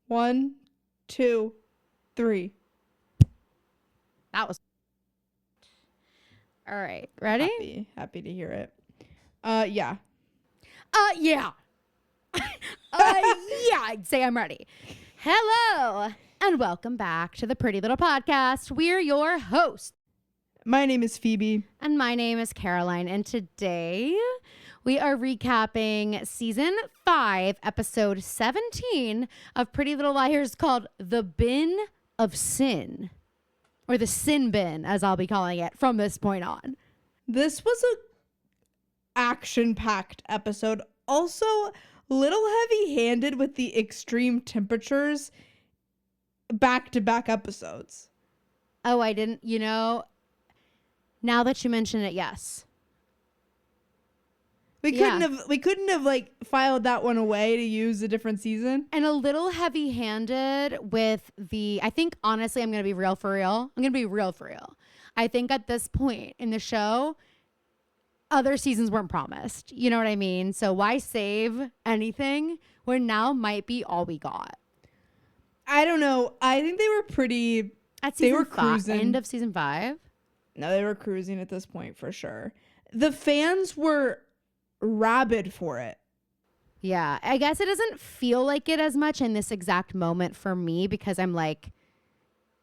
1, 2, 3. That was all right. Ready? Happy to hear it. Yeah. Yeah. Yeah, I'd say I'm ready. Hello, and welcome back to the Pretty Little Podcast. We're your hosts. My name is Phoebe. And my name is Caroline. And today we are recapping season 5, episode 17 of Pretty Little Liars, called The Bin of Sin. Or the Sin Bin, as I'll be calling it from this point on. This was a action-packed episode. Also, little heavy-handed with the extreme temperatures back-to-back episodes. Oh, I didn't, now that you mention it, yes. We couldn't have like filed that one away to use a different season. And a little heavy-handed with I think, honestly, I'm going to be real for real. I think at this point in the show, other seasons weren't promised. You know what I mean? So why save anything when now might be all we got? I don't know. I think they were pretty... They were cruising. End of season 5? No, they were cruising at this point for sure. The fans were rabid for it. Yeah, I guess it doesn't feel like it as much in this exact moment for me because I'm like,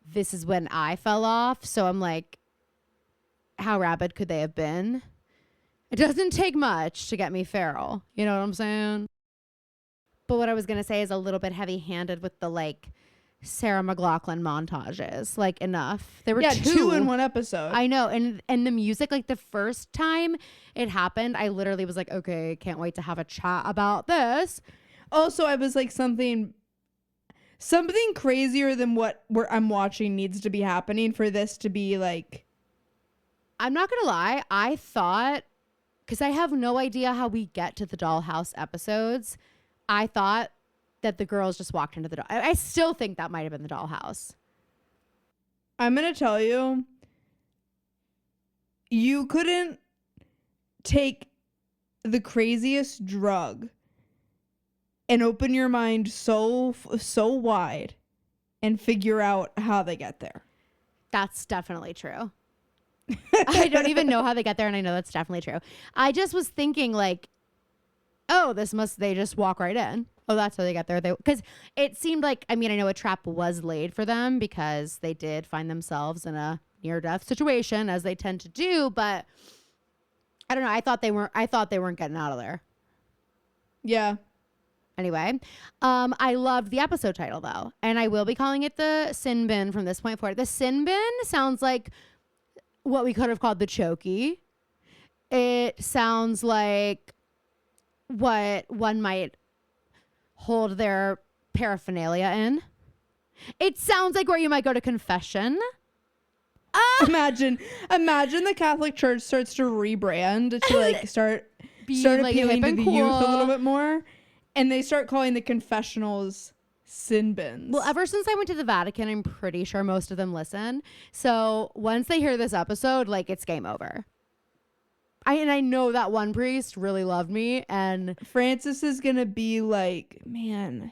this is when I fell off. So I'm like, how rabid could they have been? It doesn't take much to get me feral. You know what I'm saying? But what I was going to say is a little bit heavy-handed with the like Sarah McLachlan montages. Like enough. There were two in one episode. I know. And the music, like the first time it happened, I literally was like, okay, can't wait to have a chat about this. Also, I was like, something crazier than what I'm watching needs to be happening for this to be like... I'm not going to lie. I thought, because I have no idea how we get to the dollhouse episodes, I thought that the girls just walked into the doll. I still think that might have been the dollhouse. I'm going to tell you, you couldn't take the craziest drug and open your mind so wide and figure out how they get there. That's definitely true. I don't even know how they get there, and I know that's definitely true. I just was thinking like, oh, they just walk right in. Oh, that's how they got there. Because it seemed like, I mean, I know a trap was laid for them because they did find themselves in a near-death situation, as they tend to do. But I don't know. I thought they weren't getting out of there. Yeah. Anyway, I loved the episode title though, and I will be calling it the Sin Bin from this point forward. The Sin Bin sounds like what we could have called the Chokey. It sounds like what one might hold their paraphernalia in. It sounds like where you might go to confession. Imagine the Catholic Church starts to rebrand to like start appealing to the youth a little bit more, and they start calling the confessionals sin bins. Well, ever since I went to the Vatican, I'm pretty sure most of them listen. So once they hear this episode, like, it's game over. I know that one priest really loved me, and Francis is gonna be like, man,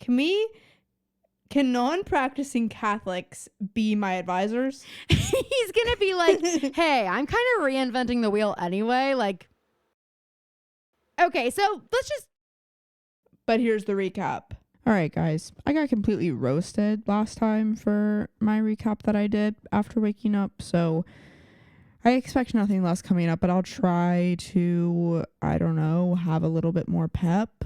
can non-practicing Catholics be my advisors? He's gonna be like, hey, I'm kind of reinventing the wheel anyway. Like, okay, so but here's the recap. All right, guys, I got completely roasted last time for my recap that I did after waking up, so I expect nothing less coming up, but I'll try to, I don't know, have a little bit more pep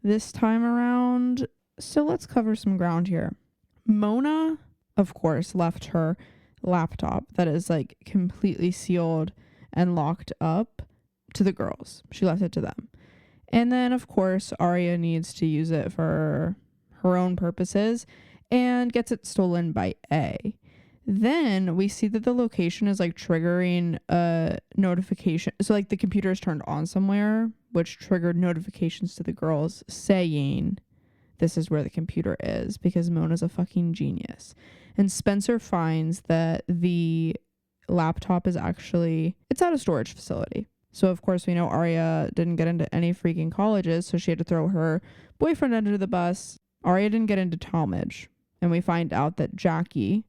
this time around. So let's cover some ground here. Mona, of course, left her laptop that is like completely sealed and locked up to the girls. She left it to them. And then, of course, Arya needs to use it for her own purposes and gets it stolen by A. Then we see that the location is like triggering a notification. So like the computer is turned on somewhere, which triggered notifications to the girls saying this is where the computer is, because Mona's a fucking genius. And Spencer finds that the laptop is actually, it's at a storage facility. So of course we know Arya didn't get into any freaking colleges, so she had to throw her boyfriend under the bus Arya didn't get into Talmadge, and we find out that Jackie,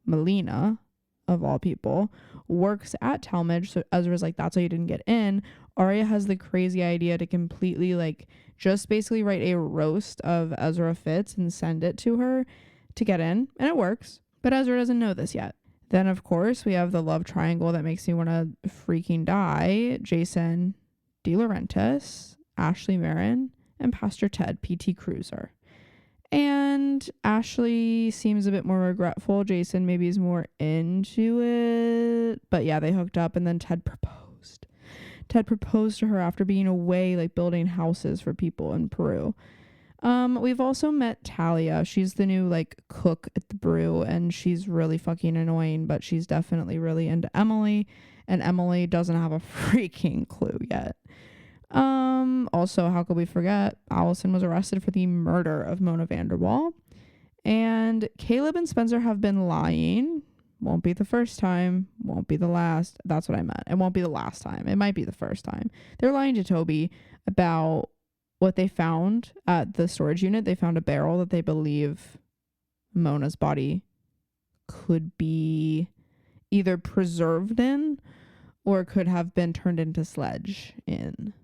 Melina, of all people, works at Talmadge. So Ezra's like, that's why you didn't get in. Arya has the crazy idea to completely like just basically write a roast of Ezra Fitz and send it to her to get in, and it works. But Ezra doesn't know this yet. Then of course we have the love triangle that makes me want to freaking die. Jason De Laurentiis, Ashley Marin, and Pastor Ted P.T. Cruiser. And Ashley seems a bit more regretful. Jason maybe is more into it. But yeah, they hooked up, and then Ted proposed. Ted proposed to her after being away, like building houses for people in Peru. We've also met Talia. She's the new like cook at the brew, and she's really fucking annoying, but she's definitely really into Emily, and Emily doesn't have a freaking clue yet. Also, how could we forget? Allison was arrested for the murder of Mona Vanderwall. And Caleb and Spencer have been lying. Won't be the first time. Won't be the last. That's what I meant. It won't be the last time. It might be the first time. They're lying to Toby about what they found at the storage unit. They found a barrel that they believe Mona's body could be either preserved in or could have been turned into sledge in.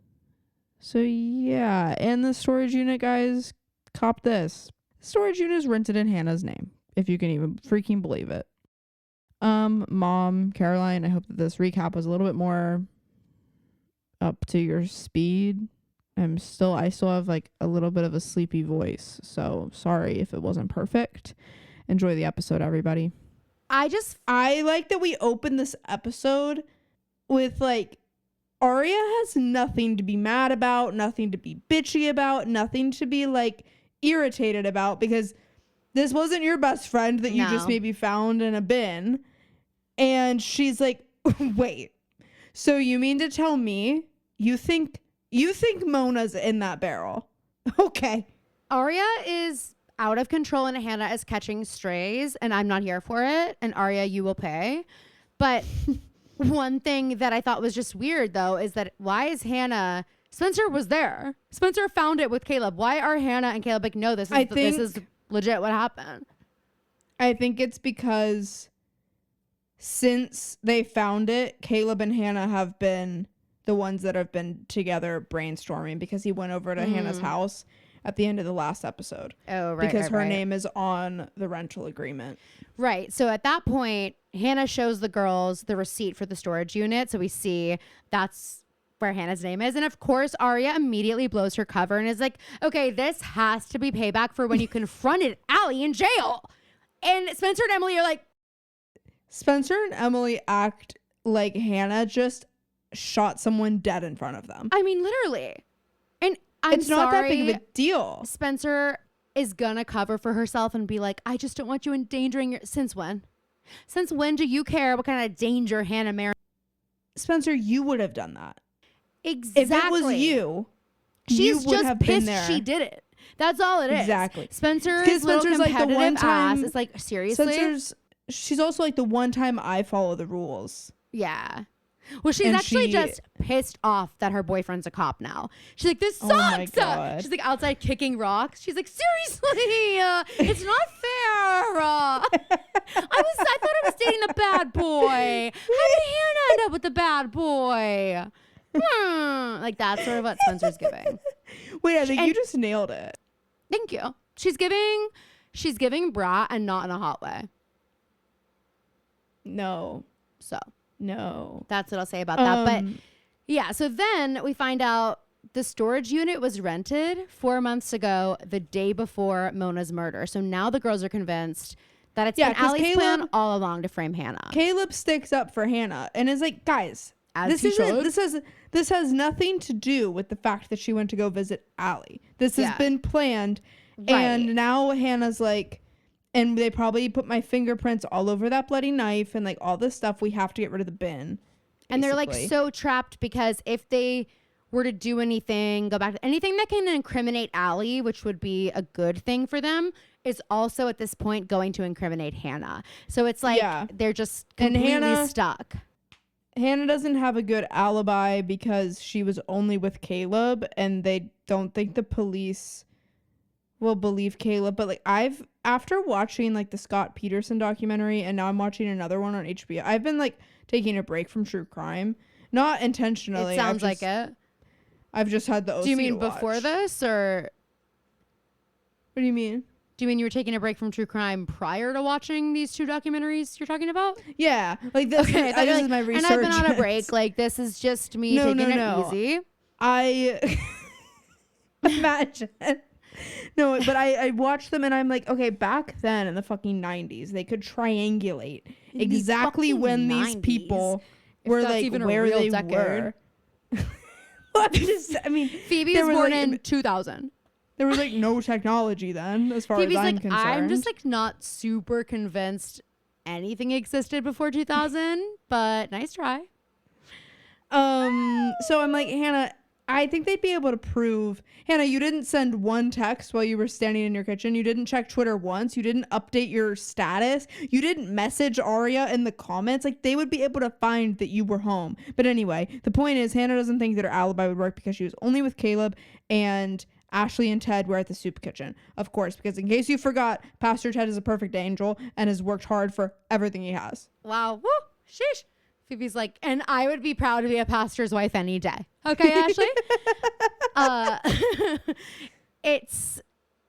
So yeah, and the storage unit, guys, cop this. The storage unit is rented in Hannah's name, if you can even freaking believe it. Mom, Caroline, I hope that this recap was a little bit more up to your speed. I still have like a little bit of a sleepy voice, so sorry if it wasn't perfect. Enjoy the episode, everybody. I like that we opened this episode with like, Arya has nothing to be mad about, nothing to be bitchy about, nothing to be like irritated about, because this wasn't your best friend that you just maybe found in a bin. And she's like, wait, so you mean to tell me you think Mona's in that barrel? Okay. Arya is out of control and Hannah is catching strays, and I'm not here for it. And Arya, you will pay. But one thing that I thought was just weird, though, is that why is Hannah... Spencer was there. Spencer found it with Caleb. Why are Hannah and Caleb like, no, this is legit what happened? I think it's because since they found it, Caleb and Hannah have been the ones that have been together brainstorming, because he went over to Hannah's house at the end of the last episode. Oh, right. Because her name is on the rental agreement. Right. So at that point, Hannah shows the girls the receipt for the storage unit. So we see that's where Hannah's name is. And of course, Arya immediately blows her cover and is like, okay, this has to be payback for when you confronted Allie in jail. And Spencer and Emily are like... Spencer and Emily act like Hannah just shot someone dead in front of them. I mean, literally. And it's not that big of a deal. Spencer is gonna cover for herself and be like, I just don't want you endangering your... Since when? Since when do you care what kind of danger Hannah Marin... Spencer, you would have done that. Exactly. If it was you, she's you would just have pissed been there. she did it. That's all it is. Exactly. Spencer's like the one time is like, seriously? She's also like the one time I follow the rules. Yeah. Well, she's actually just pissed off that her boyfriend's a cop now. She's like, this sucks. Oh my God. She's like outside kicking rocks. She's like, seriously, it's not fair. I thought I was dating the bad boy. How did Hannah end up with the bad boy? Like that's sort of what Spencer's giving. Wait, I think you just nailed it. Thank you. She's giving brat, and not in a hot way. No. So. No. That's what I'll say about that. But yeah, so then we find out the storage unit was rented 4 months ago, the day before Mona's murder. So now the girls are convinced that it's been Allie's plan all along to frame Hannah. Caleb sticks up for Hannah and is like, guys, this has nothing to do with the fact that she went to go visit Allie. This has been planned. Right. And now Hannah's like, and they probably put my fingerprints all over that bloody knife and like all this stuff. We have to get rid of the bin. Basically. And they're like so trapped, because if they were to do anything, go back to anything that can incriminate Allie, which would be a good thing for them, is also at this point going to incriminate Hannah. So it's like they're just completely stuck. Hannah doesn't have a good alibi because she was only with Caleb, and they don't think the police will believe Caleb, but like after watching like the Scott Peterson documentary and now I'm watching another one on HBO, I've been like taking a break from true crime. Not intentionally. It sounds like it. I've just had the OC. Do you mean to before watch. this, or What do you mean? do you mean you were taking a break from true crime prior to watching these 2 documentaries you're talking about? Yeah, like this. Okay, This is my research. and I've been on a break. Like this is just me taking it easy. I imagine. No, but I watched them and I'm like, okay, back then in the fucking 90s, they could triangulate exactly when 90s, these people if were that's like even a where real they decade. were. I mean, Phoebe there was was, born like, in 2000. there was like no technology then, as far Phoebe's as I'm like, concerned. I'm just like not super convinced anything existed before 2000, but nice try. So I'm like, Hannah, I think they'd be able to prove. Hannah, you didn't send one text while you were standing in your kitchen. You didn't check Twitter once. You didn't update your status. You didn't message Aria in the comments. Like, they would be able to find that you were home. But anyway, the point is, Hannah doesn't think that her alibi would work because she was only with Caleb and Ashley and Ted were at the soup kitchen. Of course, because in case you forgot, Pastor Ted is a perfect angel and has worked hard for everything he has. Wow. Woo. Sheesh. Phoebe's like, and I would be proud to be a pastor's wife any day. Okay, Ashley? It's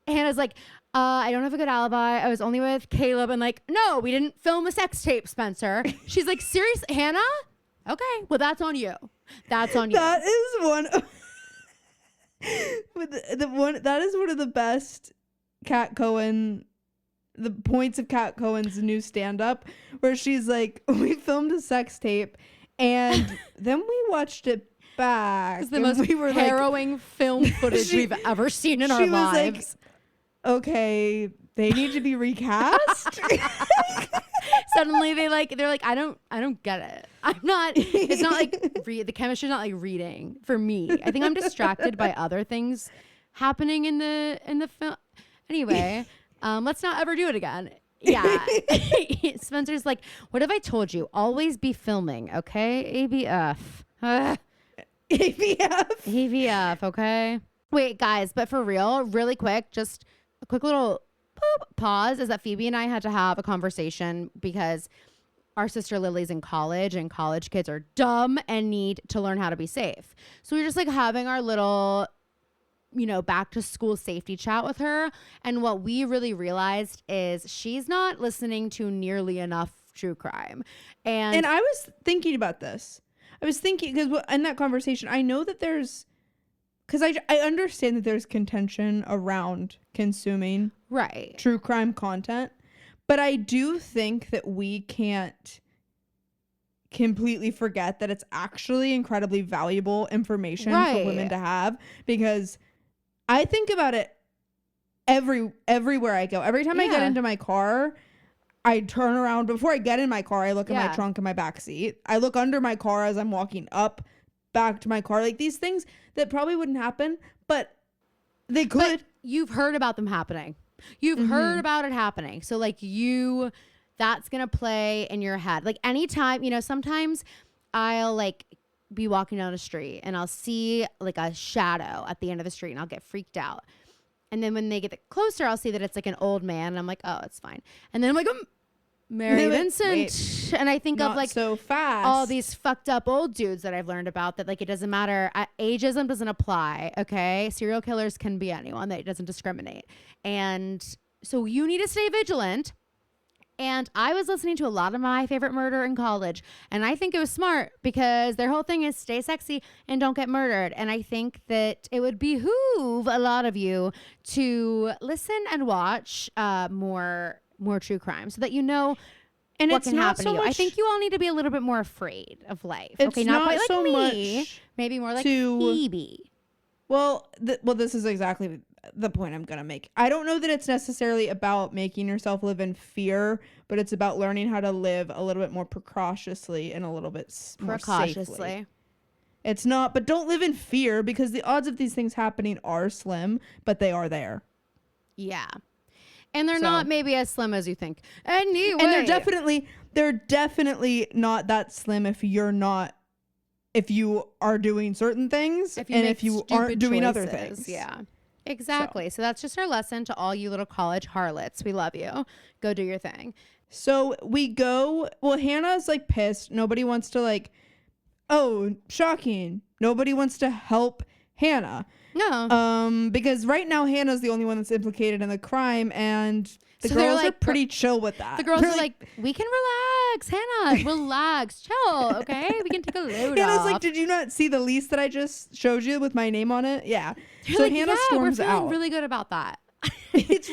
Hannah's like, I don't have a good alibi. I was only with Caleb. And like, no, we didn't film a sex tape, Spencer. She's like, serious, Hannah? Okay, well, that's on you. That's on you. That is one of that is one of the best Kat Cohen, the points of Kat Cohen's new stand-up, where she's like, we filmed a sex tape and then we watched it back. It's the most harrowing film footage we've ever seen in our lives. Like, okay, they need to be recast. Suddenly they're like, I don't get it. It's not like the chemistry's not like reading for me. I think I'm distracted by other things happening in the film. Anyway, let's not ever do it again. Yeah. Spencer's like, what have I told you? Always be filming, okay? ABF. ABF, okay? Wait, guys, but for real, really quick, just a quick little pause is that Phoebe and I had to have a conversation because our sister Lily's in college and college kids are dumb and need to learn how to be safe. So we're just like having our little, back to school safety chat with her. And what we really realized is she's not listening to nearly enough true crime. And I was thinking about this. I was thinking, because in that conversation, I know that because I understand that there's contention around consuming true crime content, but I do think that we can't completely forget that it's actually incredibly valuable information for women to have, because I think about it everywhere I go. Every time I get into my car, I turn around. Before I get in my car, I look at my trunk and my back seat. I look under my car as I'm walking back to my car. Like, these things that probably wouldn't happen, but they could. But you've heard about them happening. You've heard about it happening. So like that's going to play in your head. Like anytime, sometimes I'll like be walking down a street and I'll see like a shadow at the end of the street and I'll get freaked out. And then when they get closer, I'll see that it's like an old man and I'm like, oh, it's fine. And then I'm like, Mary Vincent. And I think of like so fast. all these fucked up old dudes that I've learned about, that like it doesn't matter. Ageism doesn't apply. Okay. Serial killers can be anyone. That doesn't discriminate. And so you need to stay vigilant. And I was listening to a lot of My Favorite Murder in college. And I think it was smart because their whole thing is stay sexy and don't get murdered. And I think that it would behoove a lot of you to listen and watch more true crime so that and what can happen to you. I think you all need to be a little bit more afraid of life. It's not quite like so me. much Maybe more like Phoebe. Well, this is exactly the point I'm going to make. I don't know that it's necessarily about making yourself live in fear, but it's about learning how to live a little bit more precautiously and a little bit more safely. It's not, but don't live in fear, because the odds of these things happening are slim, but they are there. Yeah. And they're not maybe as slim as you think. Anyway. And they're definitely not that slim if you are doing certain things, if you aren't doing other things. Yeah. Exactly. So that's just our lesson to all you little college harlots. We love you. Go do your thing. So we go, well, Hannah's like pissed. Nobody wants to like, oh, shocking. Nobody wants to help Hannah. No. Because right now Hannah's the only one that's implicated in the crime, and the girls are pretty chill with that. The girls are like, we can relax, Hannah, relax, chill, okay? We can take a load Hannah's off. like, did you not see the lease that I just showed you with my name on it? Yeah. You're so like, Hannah storms we're feeling out. really good about that. It's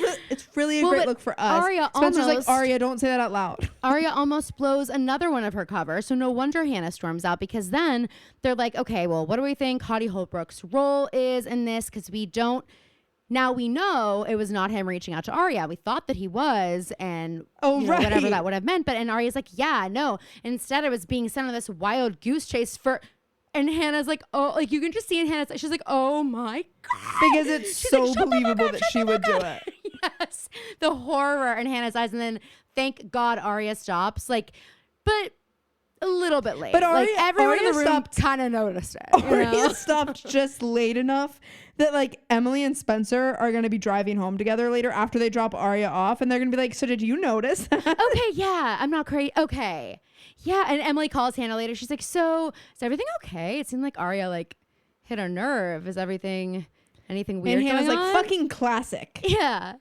really a great look for us. Spencer's like, Aria, don't say that out loud. Aria almost blows another one of her covers, so no wonder Hannah storms out, because then they're like, okay, well, what do we think Hottie Holbrook's role is in this? Because now we know it was not him reaching out to Aria. We thought that he was, and whatever that would have meant. And Aria's like, yeah, no. Instead, it was being sent on this wild goose chase and Hannah's like, oh, like you can just see in Hannah's, she's like, oh my God. Because it's so believable that she would do it. Yes. The horror in Hannah's eyes. And then thank God Aria stops. Like, but a little bit late. But Aria, like everyone in the room kind of noticed it. Aria stopped just late enough that like Emily and Spencer are going to be driving home together later after they drop Aria off. And they're going to be like, so did you notice that? Okay, yeah. I'm not crazy. Okay. Yeah, and Emily calls Hannah later. She's like, so is everything okay? It seemed like Aria like hit a nerve. Is anything weird And Hannah's going like, on? fucking classic. Yeah.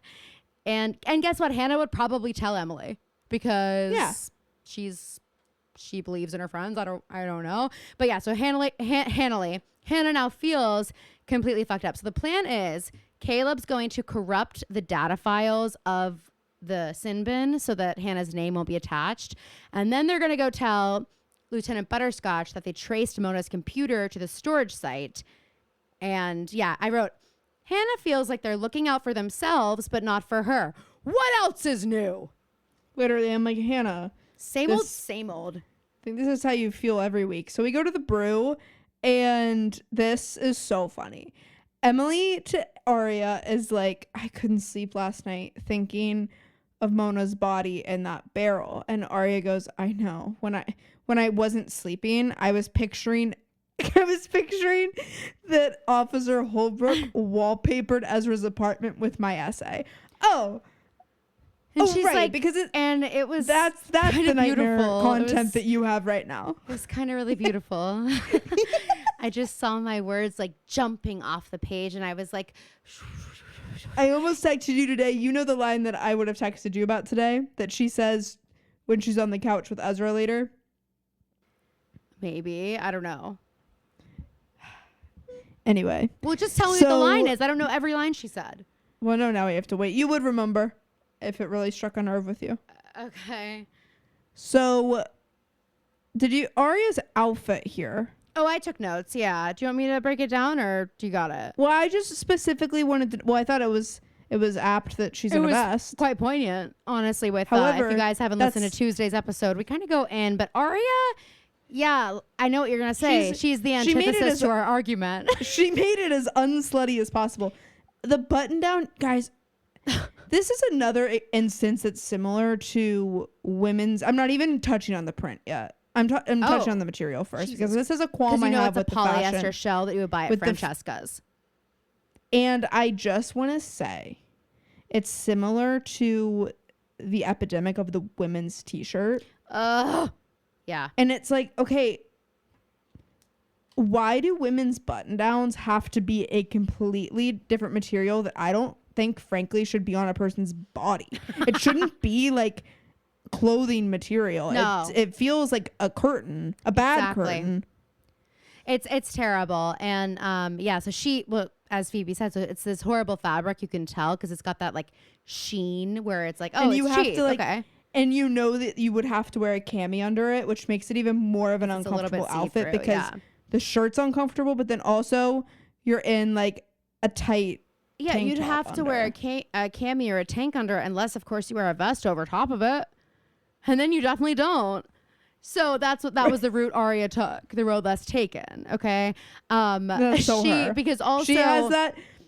And guess what? Hannah would probably tell Emily because she believes in her friends. I don't know. But yeah, so Hannah now feels completely fucked up. So the plan is Caleb's going to corrupt the data files of the sin bin so that Hannah's name won't be attached. And then they're going to go tell Lieutenant Butterscotch that they traced Mona's computer to the storage site. And yeah, I wrote, Hannah feels like they're looking out for themselves, but not for her. What else is new? Literally, I'm like, Hannah. Same old. I think this is how you feel every week. So we go to the brew, and this is so funny. Emily to Aria is like, I couldn't sleep last night thinking of Mona's body in that barrel. And Aria goes, I know. When I wasn't sleeping, I was picturing that Officer Holbrook wallpapered Ezra's apartment with my essay. Oh. And she's right, like, because it was that's the nightmare beautiful content that you have right now. It was kind of really beautiful. I just saw my words like jumping off the page, and I was like, I almost texted you today. You know the line that I would have texted you about today that she says when she's on the couch with Ezra later? Maybe. I don't know. Anyway. Well, just tell me what the line is. I don't know every line she said. Well, no, now we have to wait. You would remember if it really struck a nerve with you. Okay. So, Aria's outfit here. Oh, I took notes. Yeah. Do you want me to break it down, or do you got it? Well, I just specifically wanted to. Well, I thought it was apt that she's in a vest. Quite poignant, honestly. With However, if you guys haven't listened to Tuesday's episode, we kind of go in. But Aria, yeah, I know what you're gonna say. She's the antithesis to our argument. She made it as unslutty as possible. The button down, guys. This is another instance that's similar to women's. I'm not even touching on the print yet. I'm touching on the material first, because this is a qualm I have with the fashion. It's a polyester shell that you would buy at Francesca's. And I just want to say, it's similar to the epidemic of the women's t-shirt. Yeah. And it's like, okay, why do women's button downs have to be a completely different material that I don't think, frankly, should be on a person's body? It shouldn't be like clothing material. No. It feels like a curtain, a bad curtain. It's terrible. And so as Phoebe said, so it's this horrible fabric, you can tell, because it's got that like sheen where it's like, and you have cheap. to like, okay. And you know that you would have to wear a cami under it, which makes it even more of an uncomfortable outfit, because the shirt's uncomfortable, but then also you're in like a tight tank you'd have to under. wear a cami or a tank under, unless of course you wear a vest over top of it. And then you definitely don't. So that was the route Aria took, the road less taken. Okay. That's so her. Because also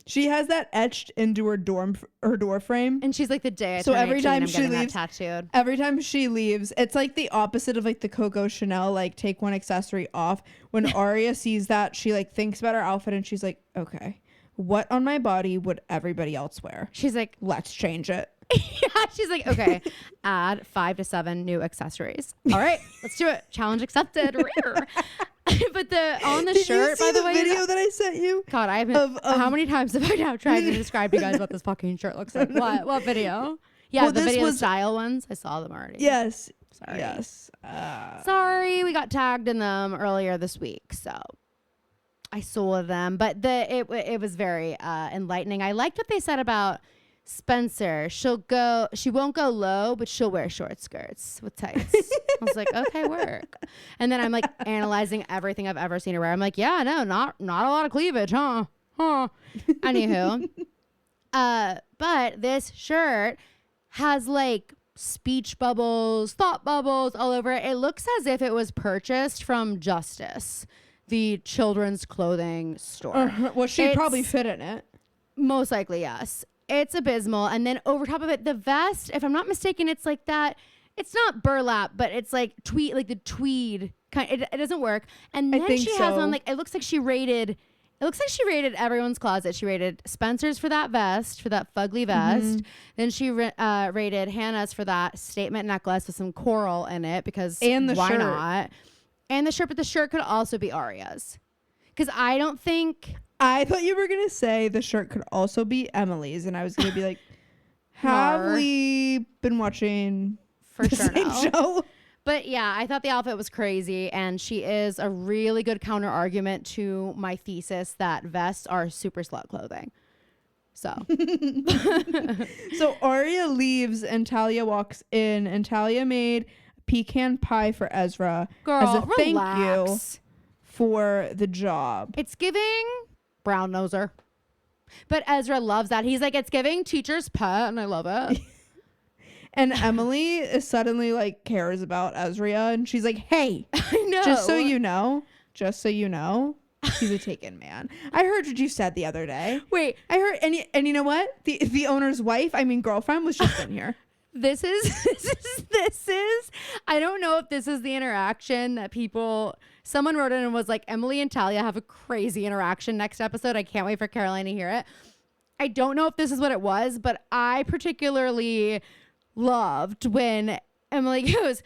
she has that etched into her door frame. And she's like, the day I so turn every 18, time I'm she getting leaves, that tattooed. every time she leaves, it's like the opposite of like the Coco Chanel, like take one accessory off. When Aria sees that, she like thinks about her outfit and she's like, okay, what on my body would everybody else wear? She's like, Let's change it. yeah, she's like, okay, add 5 to 7 new accessories. All right, let's do it. Challenge accepted. But on the Did shirt, you see by the way, video that I sent you? God, I haven't. How many times have I now tried to describe to you guys what this fucking shirt looks like? What video? Yeah, Well, the this video was- style ones. I saw them already. Yes. Sorry. Yes. Sorry, we got tagged in them earlier this week, so I saw them. But it was very enlightening. I liked what they said about Spencer. She won't go low, but she'll wear short skirts with tights. I was like, okay, work. And then I'm like analyzing everything I've ever seen her wear. I'm like, yeah, no, not a lot of cleavage, huh? Anywho, but this shirt has like speech bubbles, thought bubbles all over it. It looks as if it was purchased from Justice, the children's clothing store. Well, she'd It's- probably fit in it. Most likely, yes. It's abysmal. And then over top of it, the vest, if I'm not mistaken, it's like that. It's not burlap, but it's like tweed, like the tweed kind. It doesn't work. And then think she has so. on like, it looks like she rated everyone's closet. She rated Spencer's for that vest, for that fugly vest. Then she rated Hannah's for that statement necklace with some coral in it because And the why shirt. not? And the shirt, but the shirt could also be Aria's. Because I don't think... I thought you were going to say the shirt could also be Emily's. And I was going to be like, have Mar. we been watching For the sure same no. show? But yeah, I thought the outfit was crazy, and she is a really good counter argument to my thesis that vests are super slut clothing. So So Aria leaves and Talia walks in, and Talia made pecan pie for Ezra girl, as a thank you relax. for the job. It's giving brown noser. But Ezra loves that. He's like, it's giving teacher's pet, and I love it. And Emily is suddenly like cares about Ezra, and she's like, hey, I know. just so you know, he's a taken man. I heard what you said the other day. Wait, I heard, and you know what? The owner's wife, girlfriend, was just in here. this is I don't know if this is the interaction that someone wrote in and was like, Emily and Talia have a crazy interaction next episode. I can't wait for Caroline to hear it. I don't know if this is what it was, but I particularly loved when Emily goes,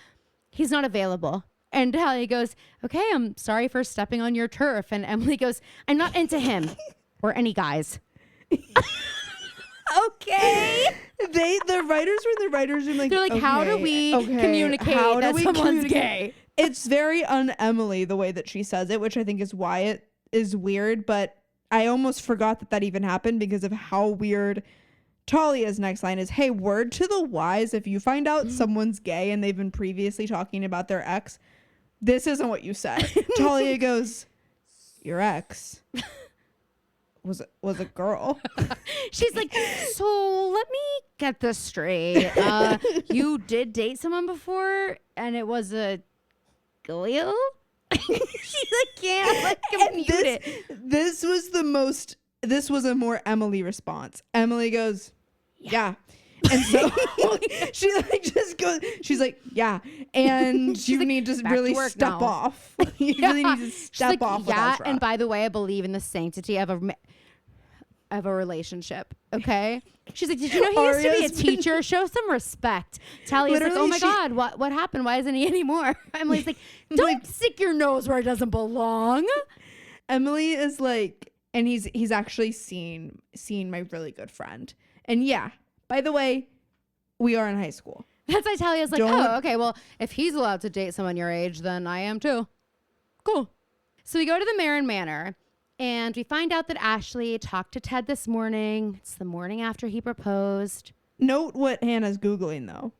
he's not available. And Talia goes, okay, I'm sorry for stepping on your turf. And Emily goes, I'm not into him or any guys. Okay. The writers were in the writers room like, They're like, how do we communicate that someone's gay? It's very un-Emily the way that she says it, which I think is why it is weird. But I almost forgot that even happened because of how weird Talia's next line is. Hey, word to the wise, if you find out someone's gay and they've been previously talking about their ex, this isn't what you said. Talia goes, your ex was a girl. She's like, so let me get this straight. You did date someone before and it was a Galil? She's like, can't like compute it. This was a more Emily response. Emily goes, yeah. And so she like just goes, she's like, yeah. And you like, need to back really to work step now. off. You really need to She's step like, off with yeah. Ezra. And by the way, I believe in the sanctity of a relationship. Okay. She's like, did you know he used to be a Aria's teacher? Show some respect. Talia's like, oh Literally, my God, what happened? Why isn't he anymore? Emily's like, don't stick your nose where it doesn't belong. Emily is like, and he's actually seen my really good friend. And yeah, by the way, we are in high school. That's why Talia's like, Don't- oh, okay, well, if he's allowed to date someone your age, then I am too. Cool. So we go to the Marin Manor, and we find out that Ashley talked to Ted this morning. It's the morning after he proposed. Note what Hannah's Googling, though.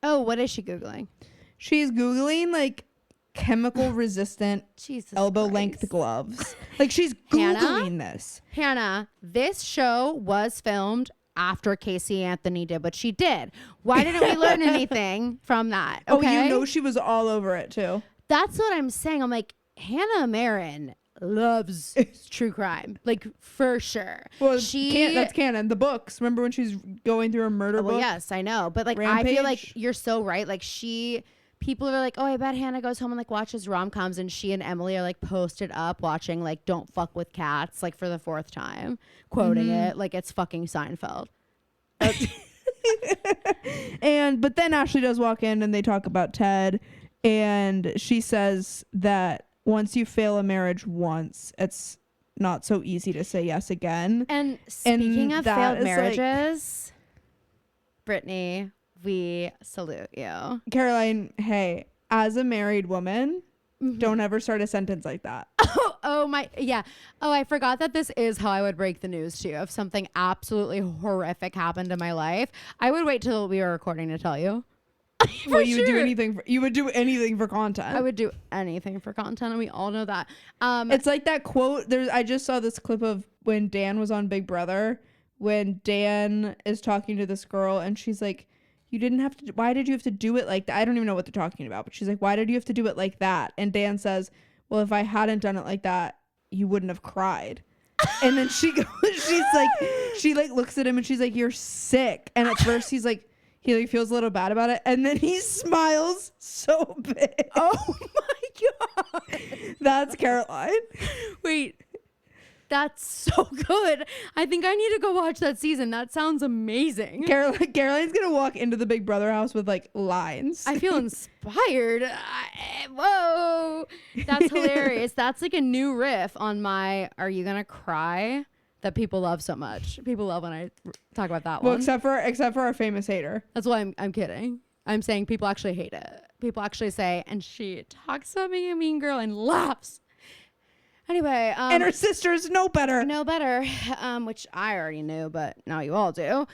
Oh, what is she Googling? She's Googling, like, chemical resistant Jesus elbow Christ. length gloves. Like, she's Hannah? Googling this. Hannah, this show was filmed after Casey Anthony did what she did. Why didn't we learn anything from that? Okay? Oh, you know she was all over it, too. That's what I'm saying. I'm like, Hannah Marin loves true crime, like for sure. Well, She that's canon. The books. Remember when she's going through a murder well, book? yes, I know, but like I Rampage? feel like you're so right. Like she people are like, oh, I bet Hannah goes home and like watches rom-coms, and she and Emily are like posted up watching like Don't Fuck with Cats like for the 4th time, quoting it like it's fucking Seinfeld. But then Ashley does walk in and they talk about Ted, and she says that once you fail a marriage once, it's not so easy to say yes again. And speaking of failed marriages, like, Brittany, we salute you. Caroline, hey, as a married woman, don't ever start a sentence like that. Oh my, yeah. Oh, I forgot that this is how I would break the news to you. If something absolutely horrific happened in my life, I would wait till we were recording to tell you. Well, you would do anything. You would do anything for content. I would do anything for content, and we all know that. It's like that quote. I just saw this clip of when Dan was on Big Brother, when Dan is talking to this girl, and she's like, "You didn't have to. Why did you have to do it like that?" I don't even know what they're talking about, but she's like, "Why did you have to do it like that?" And Dan says, "Well, if I hadn't done it like that, you wouldn't have cried." And then she looks at him and she's like, "You're sick." And at first he like feels a little bad about it, and then he smiles so big. Oh my god, that's Caroline. Wait, that's so good. I think I need to go watch that season. That sounds amazing. Caroline's gonna walk into the Big Brother house with like lines. I feel inspired. Whoa, that's hilarious. That's like a new riff on my "Are you gonna cry?" that people love so much. People love when I talk about that one. Well, except for our famous hater. That's why I'm kidding. I'm saying people actually hate it. People actually say, and she talks about being a mean girl and laughs. Anyway, and her sisters know better. Which I already knew, but now you all do.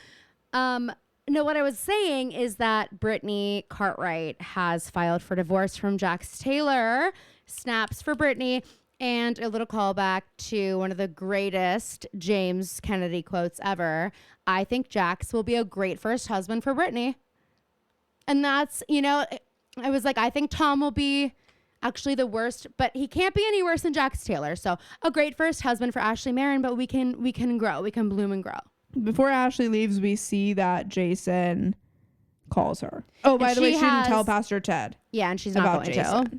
No, what I was saying is that Brittany Cartwright has filed for divorce from Jax Taylor. Snaps for Brittany. And a little callback to one of the greatest James Kennedy quotes ever. I think Jax will be a great first husband for Brittany. And that's, I was like, I think Tom will be actually the worst, but he can't be any worse than Jax Taylor. So a great first husband for Ashley Marin, but we can grow. We can bloom and grow. Before Ashley leaves, we see that Jason calls her. Oh, by the way, she didn't tell Pastor Ted. Yeah, and she's not going to.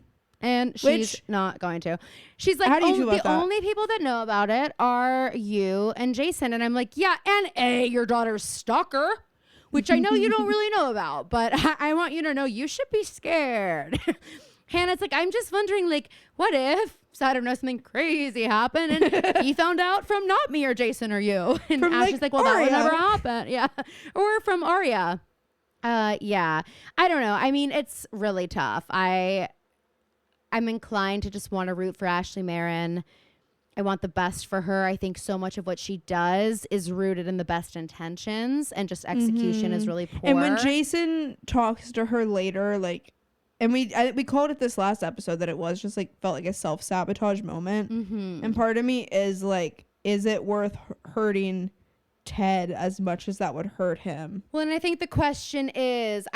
And she's not going to. She's like, how do you feel about the only people that know about it are you and Jason. And I'm like, yeah, and your daughter's stalker, which I know you don't really know about, but I want you to know you should be scared. Hannah's like, I'm just wondering, like, what if, so I don't know, something crazy happened and he found out from not me or Jason or you. And Ashley's like, well, Aria. That would never happen. Yeah. Or from Aria. Yeah. I don't know. I mean, it's really tough. I'm inclined to just want to root for Ashley Marin. I want the best for her. I think so much of what she does is rooted in the best intentions, and just execution is really poor. And when Jason talks to her later, like, and we called it this last episode that it was just like felt like a self-sabotage moment. And part of me is like, is it worth hurting Ted as much as that would hurt him? Well, and I think the question is,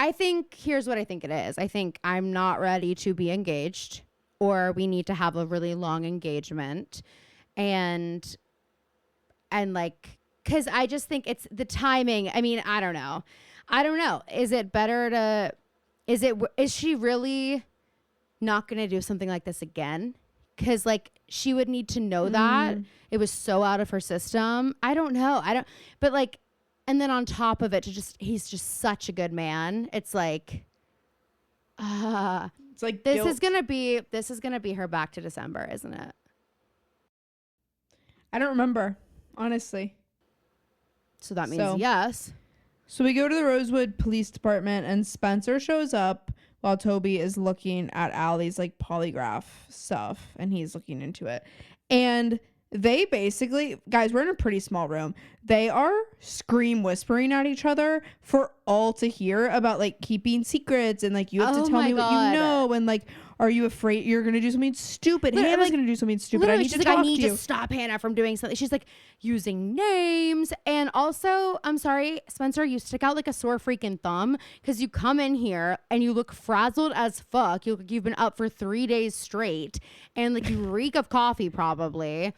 here's what I think it is. I think I'm not ready to be engaged, or we need to have a really long engagement. And like, cause I just think it's the timing. I mean, I don't know. Is it better to, is she really not going to do something like this again? Cause like she would need to know that it was so out of her system. I don't know. But like, and then on top of it, he's just such a good man. It's like, it's like this is gonna be her back to December, isn't it? I don't remember, honestly. So that means yes. So we go to the Rosewood Police Department, and Spencer shows up while Toby is looking at Allie's like polygraph stuff, and he's looking into it. And they basically, guys, we're in a pretty small room. They are scream whispering at each other for all to hear about like keeping secrets, and like, you have to tell me what you know, and like, are you afraid you're gonna do something stupid? Hannah's gonna do something stupid. I need to talk to you. I need to stop Hannah from doing something. She's like using names, and also, I'm sorry, Spencer, you stick out like a sore freaking thumb because you come in here and you look frazzled as fuck. You've been up for 3 days straight, and like you reek of coffee probably.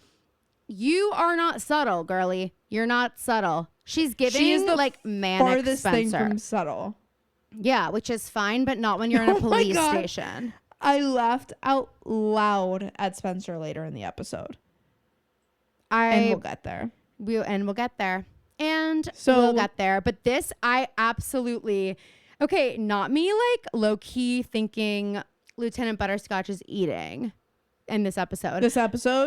You are not subtle, girly. You're not subtle. She's giving she is the like manic farthest Spencer. Thing from subtle. Yeah, which is fine, but not when you're in a Oh my police God. station. I laughed out loud at Spencer later in the episode. And we'll get there. We'll get there. And So we'll get there. But this, I absolutely, okay, not me like low key thinking Lieutenant Butterscotch is eating in this episode.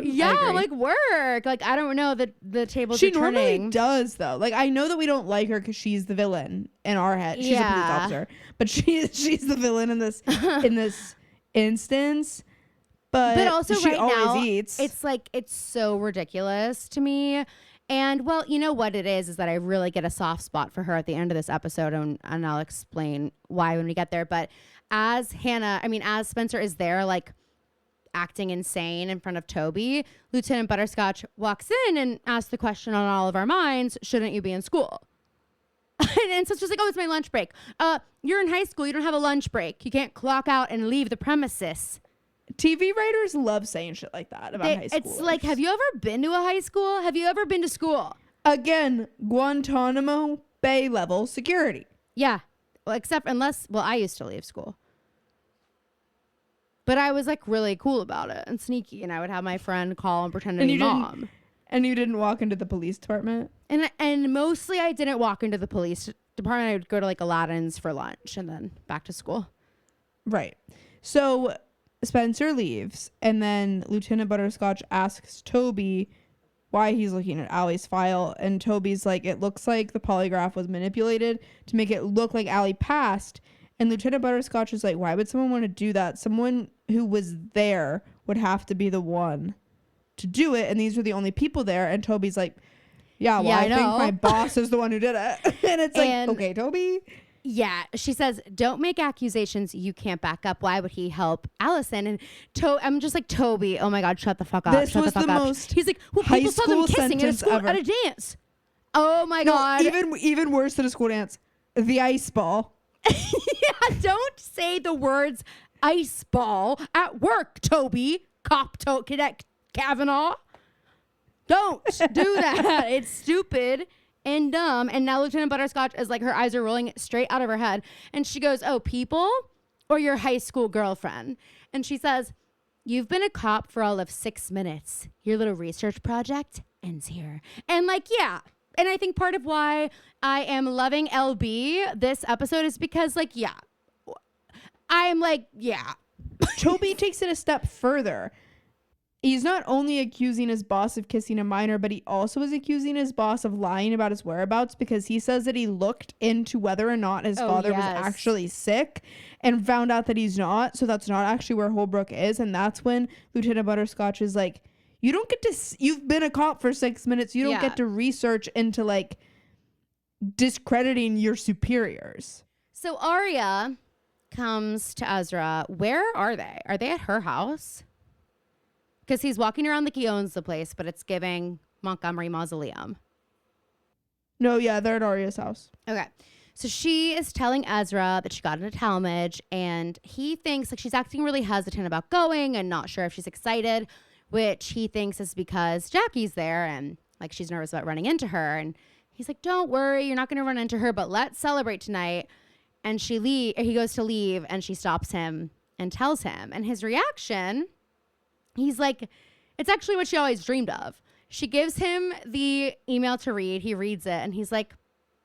Yeah, like work. Like, I don't know, the tables she are turning. normally does though. Like, I know that we don't like her because she's the villain in our head. She's a police officer, but she's the villain in this in this instance. But also she right always now, eats. it's like, it's so ridiculous to me. And well, you know what it is that I really get a soft spot for her at the end of this episode, and I'll explain why when we get there. But as Spencer is there, like acting insane in front of Toby, Lieutenant Butterscotch walks in and asks the question on all of our minds, shouldn't you be in school? And so it's just like, oh, it's my lunch break. You're in high school. You don't have a lunch break. You can't clock out and leave the premises. TV writers love saying shit like that about high school. It's like, have you ever been to a high school? Have you ever been to school? Again, Guantanamo Bay level security. Yeah. Well, I used to leave school. But I was like really cool about it and sneaky, and I would have my friend call and pretend to be mom. And you didn't walk into the police department? And mostly I didn't walk into the police department. I would go to like Aladdin's for lunch and then back to school. Right. So Spencer leaves, and then Lieutenant Butterscotch asks Toby why he's looking at Allie's file, and Toby's like, it looks like the polygraph was manipulated to make it look like Allie passed. And Lieutenant Butterscotch is like, why would someone want to do that? Someone who was there would have to be the one to do it, and these were the only people there. And Toby's like, I think my boss is the one who did it. And it's like, okay, Toby. Yeah, she says, don't make accusations you can't back up. Why would he help Allison? And I'm just like, Toby, oh my God, shut the fuck up. This was the most He's like, well, people saw them kissing at a dance. Oh my God. Even worse than a school dance. The ice ball. Yeah, don't say the words ice ball at work, Toby. Cadet Kavanaugh. Don't do that. It's stupid and dumb. And now Lieutenant Butterscotch is like, her eyes are rolling straight out of her head. And she goes, oh, people or your high school girlfriend? And she says, you've been a cop for all of 6 minutes. Your little research project ends here. And like, yeah. And I think part of why I am loving LB this episode is because, like, yeah. I'm like, yeah. Toby takes it a step further. He's not only accusing his boss of kissing a minor, but he also is accusing his boss of lying about his whereabouts, because he says that he looked into whether or not his father was actually sick and found out that he's not. So that's not actually where Holbrook is. And that's when Lieutenant Butterscotch is like, you don't get to, you've been a cop for 6 minutes. You don't get to research into like discrediting your superiors. So Arya comes to Ezra. Where are they? Are they at her house? Because he's walking around like he owns the place, but it's giving Montgomery Mausoleum. No, yeah, they're at Arya's house. Okay. So she is telling Ezra that she got into Talmadge, and he thinks like she's acting really hesitant about going and not sure if she's excited, which he thinks is because Jackie's there and like she's nervous about running into her. And he's like, don't worry, you're not going to run into her, but let's celebrate tonight. And he goes to leave, and she stops him and tells him. And his reaction, he's like, it's actually what she always dreamed of. She gives him the email to read. He reads it, and he's like,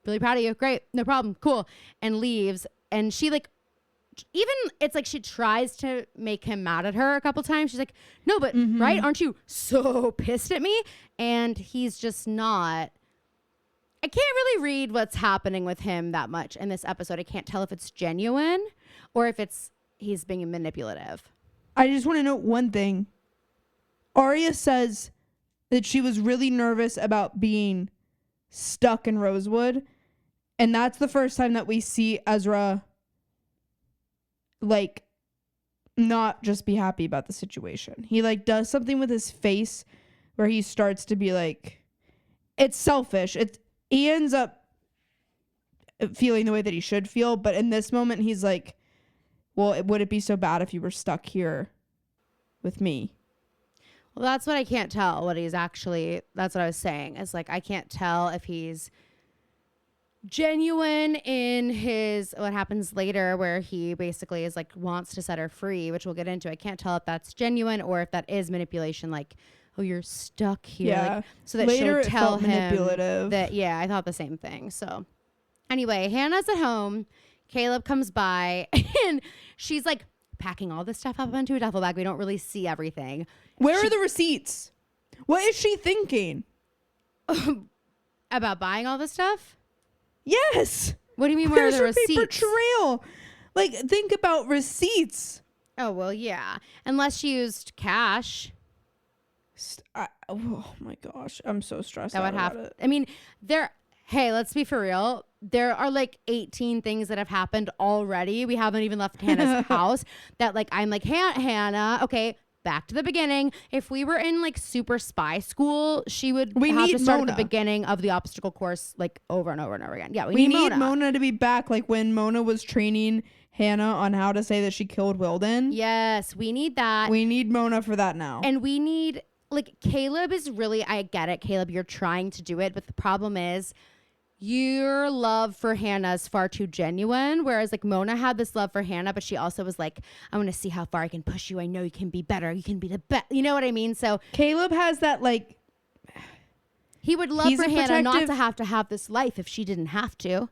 really proud of you. Great. No problem. Cool. And leaves. And she like, even it's like she tries to make him mad at her a couple times. She's like, no, but right? Aren't you so pissed at me? And he's just not. I can't really read what's happening with him that much in this episode. I can't tell if it's genuine or if he's being manipulative. I just want to note one thing. Arya says that she was really nervous about being stuck in Rosewood. And that's the first time that we see Ezra like not just be happy about the situation. He like does something with his face where he starts to be like, it's selfish. He ends up feeling the way that he should feel. But in this moment, he's like, well, would it be so bad if you were stuck here with me? Well, that's what I can't tell. That's what I was saying. It's like, I can't tell if he's genuine in his what happens later, where he basically is like wants to set her free, which we'll get into. I can't tell if that's genuine or if that is manipulation, like, oh, you're stuck here. Yeah. Like, so that Later she'll tell him manipulative. that, yeah, I thought the same thing. So anyway, Hannah's at home. Caleb comes by and she's like packing all this stuff up onto a duffel bag. We don't really see everything. Where are the receipts? What is she thinking? About buying all this stuff? Yes. What do you mean, where are Where's the her receipts? paper trail? Like, think about receipts. Oh, well, yeah. Unless she used cash. Oh my gosh, I'm so stressed That out would about have. it. I mean, hey, let's be for real. There are like 18 things that have happened already. We haven't even left Hannah's house that like, I'm like, Hannah, okay, back to the beginning. If we were in like super spy school, she would have to start at the beginning of the obstacle course like over and over and over again. Yeah, we need Mona to be back, like when Mona was training Hannah on how to say that she killed Wilden. Yes, we need that. We need Mona for that now. And we need, like, Caleb is really, I get it, Caleb, you're trying to do it, but the problem is your love for Hannah is far too genuine, whereas like Mona had this love for Hannah, but she also was like, I want to see how far I can push you. I know you can be better. You can be the best. You know what I mean? So Caleb has that, like, he would love for Hannah not to have this life if she didn't have to.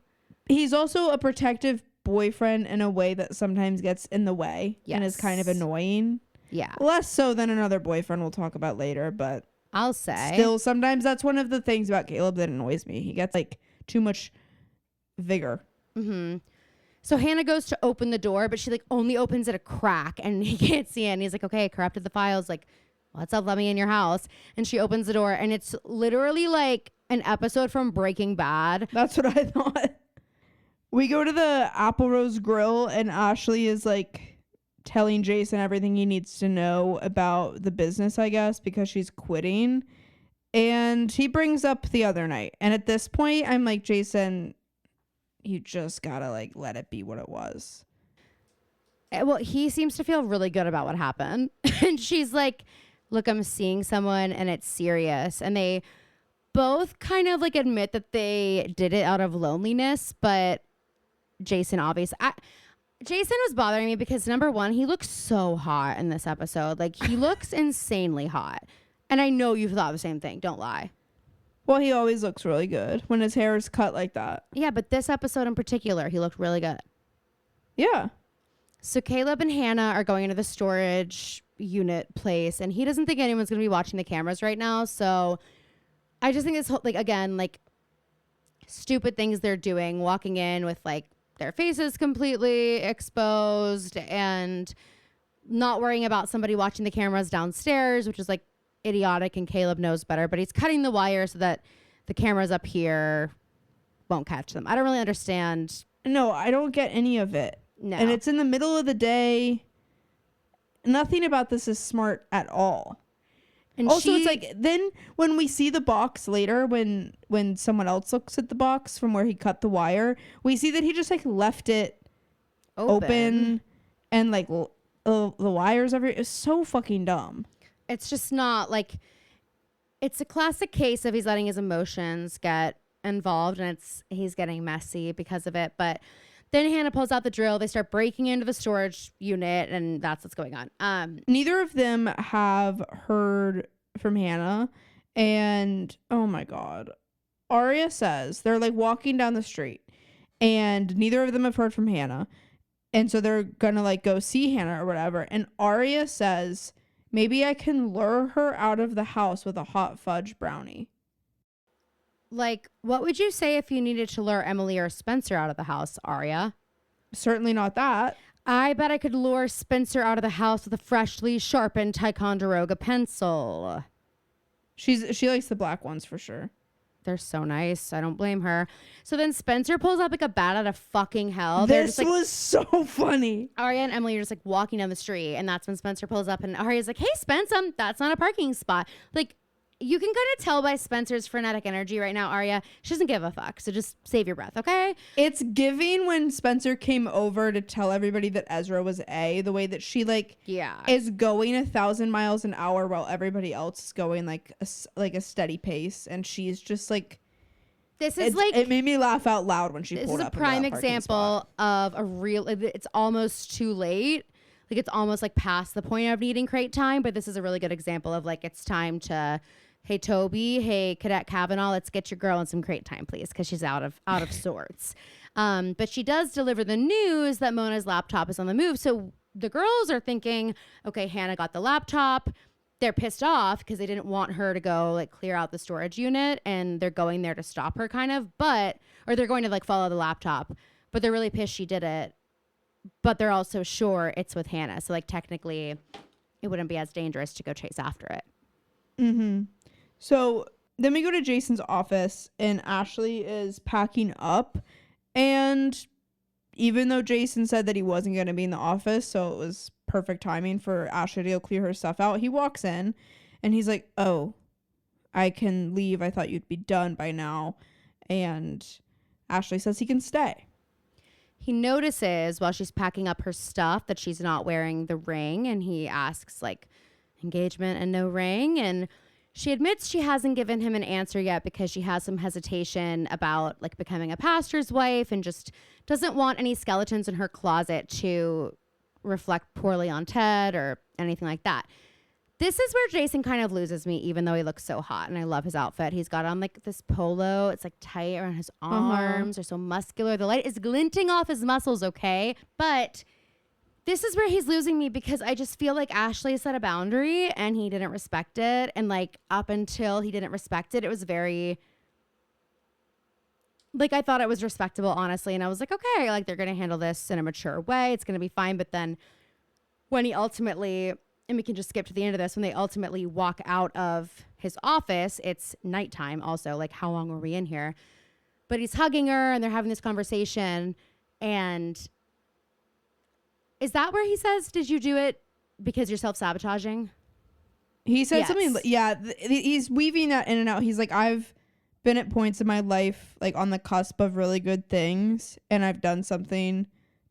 He's also a protective boyfriend in a way that sometimes gets in the way and is kind of annoying. Yeah. Less so than another boyfriend we'll talk about later, but I'll say still sometimes that's one of the things about Caleb that annoys me. He gets like too much vigor. Mm-hmm. So Hannah goes to open the door, but she like only opens it a crack and he can't see it. And he's like, okay, corrupted the files. Like, what's up? Let me in your house. And she opens the door and it's literally like an episode from Breaking Bad. That's what I thought. We go to the Apple Rose Grill and Ashley is like telling Jason everything he needs to know about the business, I guess, because she's quitting. And he brings up the other night. And at this point, I'm like, Jason, you just gotta like let it be what it was. Well, he seems to feel really good about what happened. And she's like, look, I'm seeing someone and it's serious. And they both kind of like admit that they did it out of loneliness. But Jason, obviously, Jason was bothering me because number one, he looks so hot in this episode. Like he looks insanely hot. And I know you've thought the same thing. Don't lie. Well, he always looks really good when his hair is cut like that. Yeah, but this episode in particular, he looked really good. Yeah. So Caleb and Hannah are going into the storage unit place, and he doesn't think anyone's going to be watching the cameras right now. So I just think it's like, again, like stupid things they're doing, walking in with like their faces completely exposed and not worrying about somebody watching the cameras downstairs, which is like idiotic, and Caleb knows better, but he's cutting the wire so that the cameras up here won't catch them. I don't really understand. No, I don't get any of it. No. And it's in the middle of the day. Nothing about this is smart at all. And also, it's like, then when we see the box later, when someone else looks at the box from where he cut the wire, we see that he just like left it open and like the wires everywhere. It's so fucking dumb. It's just not like, it's a classic case of he's letting his emotions get involved and he's getting messy because of it. But then Hannah pulls out the drill. They start breaking into the storage unit, and that's what's going on. Neither of them have heard from Hannah. And oh my God, Arya says they're like walking down the street and neither of them have heard from Hannah. And so they're gonna like go see Hannah or whatever. And Arya says, maybe I can lure her out of the house with a hot fudge brownie. Like, what would you say if you needed to lure Emily or Spencer out of the house, Arya? Certainly not that. I bet I could lure Spencer out of the house with a freshly sharpened Ticonderoga pencil. She likes the black ones for sure. They're so nice. I don't blame her. So then Spencer pulls up like a bat out of fucking hell. This was so funny. Arya and Emily are just like walking down the street, and that's when Spencer pulls up, and Arya's like, hey, Spencer, that's not a parking spot. Like, you can kind of tell by Spencer's frenetic energy right now, Arya. She doesn't give a fuck. So just save your breath, okay? It's giving when Spencer came over to tell everybody that Ezra was the way that she is going 1,000 miles an hour while everybody else is going like a steady pace, and she's just like This is like, it made me laugh out loud when she this pulled is up. a prime example of a real, it's almost too late. Like it's almost like past the point of needing crate time, but this is a really good example of like, it's time to, hey, Toby, hey, Cadet Kavanaugh, let's get your girl in some crate time, please. Cause she's out of sorts. But she does deliver the news that Mona's laptop is on the move. So the girls are thinking, okay, Hannah got the laptop. They're pissed off because they didn't want her to go like clear out the storage unit, and they're going there to stop her kind of, or they're going to like follow the laptop, but they're really pissed she did it. But they're also sure it's with Hannah. So like technically it wouldn't be as dangerous to go chase after it. Mm-hmm. So then we go to Jason's office and Ashley is packing up, and even though Jason said that he wasn't going to be in the office, so it was perfect timing for Ashley to go clear her stuff out, he walks in and he's like, oh, I can leave. I thought you'd be done by now. And Ashley says he can stay. He notices while she's packing up her stuff that she's not wearing the ring, and he asks like, engagement and no ring, and she admits she hasn't given him an answer yet because she has some hesitation about like becoming a pastor's wife and just doesn't want any skeletons in her closet to reflect poorly on Ted or anything like that. This is where Jason kind of loses me, even though he looks so hot, and I love his outfit. He's got on like this polo. It's like tight around his arms. They're so muscular. The light is glinting off his muscles, okay? But this is where he's losing me because I just feel like Ashley set a boundary and he didn't respect it. And like up until he didn't respect it, it was very, like I thought it was respectable, honestly. And I was like, okay, like they're going to handle this in a mature way. It's going to be fine. But then when he ultimately, and we can just skip to the end of this, when they ultimately walk out of his office, it's nighttime also. Like, how long were we in here? But he's hugging her and they're having this conversation. And is that where he says, did you do it because you're self-sabotaging? He said Yes. something, he's weaving that in and out. He's like, I've been at points in my life, like on the cusp of really good things, and I've done something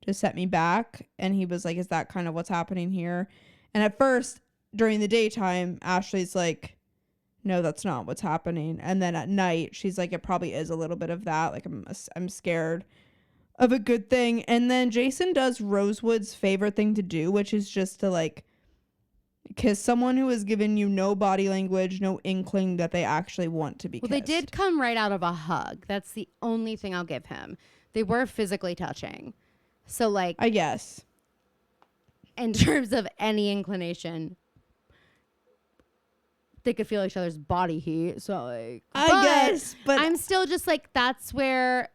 to set me back. And he was like, is that kind of what's happening here? And at first, during the daytime, Ashley's like, no, that's not what's happening. And then at night, she's like, it probably is a little bit of that. Like, I'm scared of a good thing. And then Jason does Rosewood's favorite thing to do, which is just to like kiss someone who has given you no body language, no inkling that they actually want to be kissed. Well, they did come right out of a hug. That's the only thing I'll give him. They were physically touching. So like, I guess in terms of any inclination, they could feel each other's body heat. So like, I guess, but I'm still just like, that's where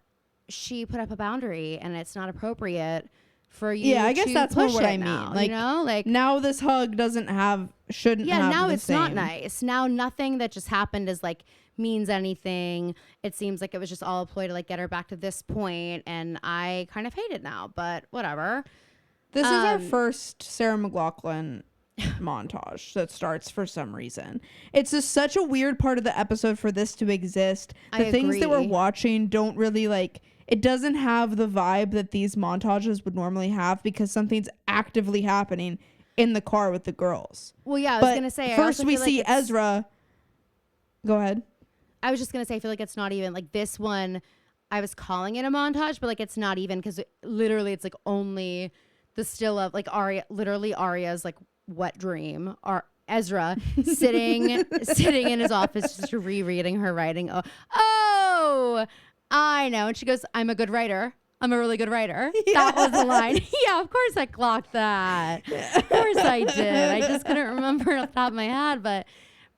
she put up a boundary and it's not appropriate for you. Yeah, I guess that's more what I mean. Now, like, you know, like now this hug shouldn't have now the it's same. not nice. Now nothing that just happened is like means anything. It seems like it was just all a ploy to like get her back to this point, and I kind of hate it now, but whatever. This is our first Sarah McLachlan montage that starts for some reason. It's just such a weird part of the episode for this to exist. The things that we're watching don't really like, it doesn't have the vibe that these montages would normally have because something's actively happening in the car with the girls. Well, yeah, I was going to say. First we see Ezra. Go ahead. I was just going to say, I feel like it's not even like this one. I was calling it a montage, but like it's not even because literally it's like only the still of like Arya's like wet dream, or Ezra sitting in his office just rereading her writing. Oh, I know. And she goes, I'm a good writer. I'm a really good writer. Yeah. That was the line. Yeah, of course I clocked that. Of course I did. I just couldn't remember off the top of my head,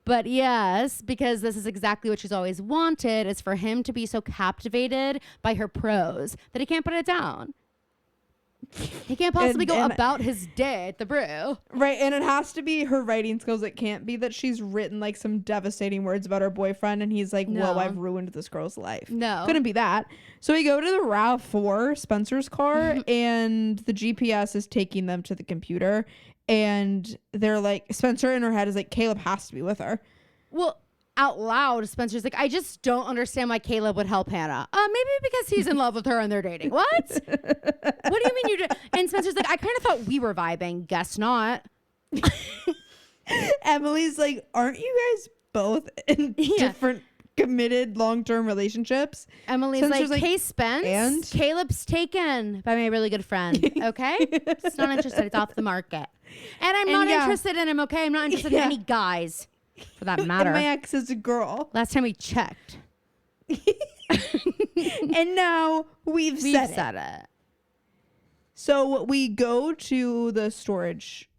but yes, because this is exactly what she's always wanted, is for him to be so captivated by her prose that he can't put it down. He can't possibly go about his day at the brew. Right, and it has to be her writing skills. It can't be that she's written like some devastating words about her boyfriend and he's like, whoa, I've ruined this girl's life. No. Couldn't be that. So we go to the RAV4, Spencer's car, and the GPS is taking them to the computer. And they're like, Spencer in her head is like, Caleb has to be with her. Well, out loud, Spencer's like, I just don't understand why Caleb would help Hannah. Maybe because he's in love with her and they're dating. What? What do you mean you did? And Spencer's like, I kind of thought we were vibing. Guess not. Emily's like, aren't you guys both in different committed long-term relationships. Emily's Spencer's like, hey, Spence, and? Caleb's taken by my really good friend. Okay? It's not interested. It's off the market. And I'm not interested in him, okay? I'm not interested in any guys, for that matter. And my ex is a girl. Last time we checked. And now we've said it. So we go to the storage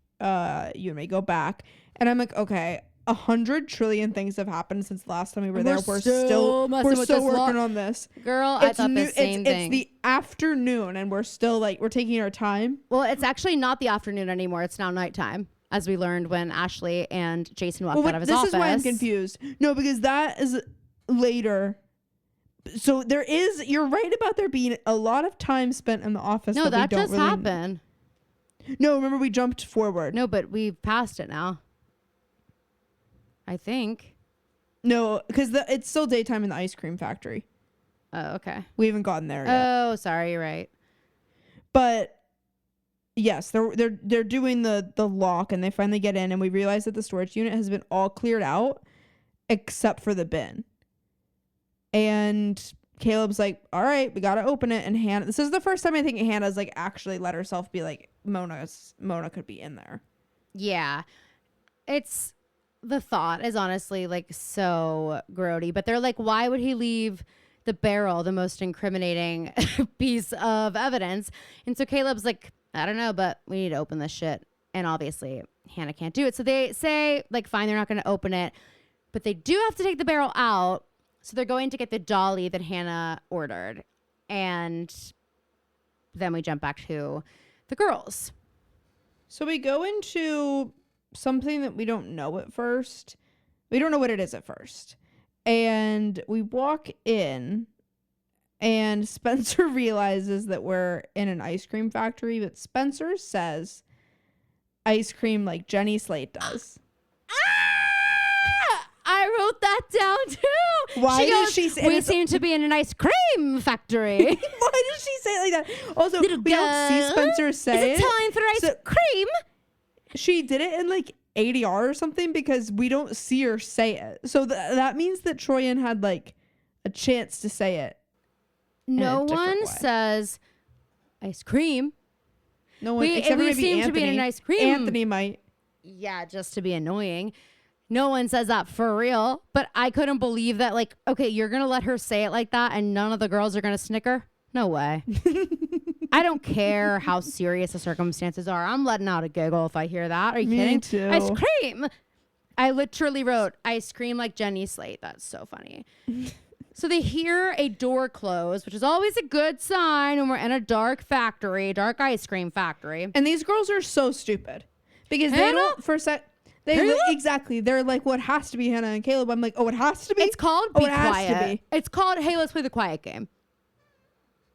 unit, go back, and I'm like, okay, 100 trillion things have happened since the last time we were there. We're still working on this. Girl, I thought the same thing. It's the afternoon, and we're still like, we're taking our time. Well, it's actually not the afternoon anymore. It's now nighttime, as we learned when Ashley and Jason walked out of his office. This is why I'm confused. No, because that is later. So there is, you're right about there being a lot of time spent in the office. No, that just happened. No, remember we jumped forward. No, but we've passed it now. I think. No, because it's still daytime in the ice cream factory. Oh, okay. We haven't gotten there yet. Oh, sorry, you're right. But yes, they're doing the lock, and they finally get in, and we realize that the storage unit has been all cleared out except for the bin. And Caleb's like, all right, we got to open it. And Hannah, this is the first time I think Hannah's like actually let herself be like, Mona could be in there. Yeah. The thought is honestly like so grody, but they're like, why would he leave the barrel, the most incriminating piece of evidence? And so Caleb's like, I don't know, but we need to open this shit. And obviously Hannah can't do it. So they say like, fine, they're not going to open it, but they do have to take the barrel out. So they're going to get the dolly that Hannah ordered. And then we jump back to the girls. So we go into something that we don't know at first. We don't know what it is at first. And we walk in, and Spencer realizes that we're in an ice cream factory, but Spencer says ice cream like Jenny Slate does. I wrote that down too. Why does she say we seem to be in an ice cream factory? Why does she say it like that? Also, we don't see Spencer say it. Is it time for ice cream? She did it in like ADR or something because we don't see her say it. So that means that Troyan had like a chance to say it. No one says ice cream. No one, except we maybe seem Anthony. to be in an ice cream. Anthony might. Yeah, just to be annoying. No one says that for real, but I couldn't believe that. Like, okay, you're going to let her say it like that and none of the girls are going to snicker? No way. I don't care how serious the circumstances are. I'm letting out a giggle if I hear that. Are you kidding? Me too. Ice cream. I literally wrote ice cream like Jenny Slate. That's so funny. So they hear a door close, which is always a good sign when we're in a dark ice cream factory. And these girls are so stupid because they don't, for a sec, exactly. They're like, well, it has to be Hannah and Caleb. I'm like, oh, it has to be? It's called Be Quiet. It's called, hey, let's play the quiet game.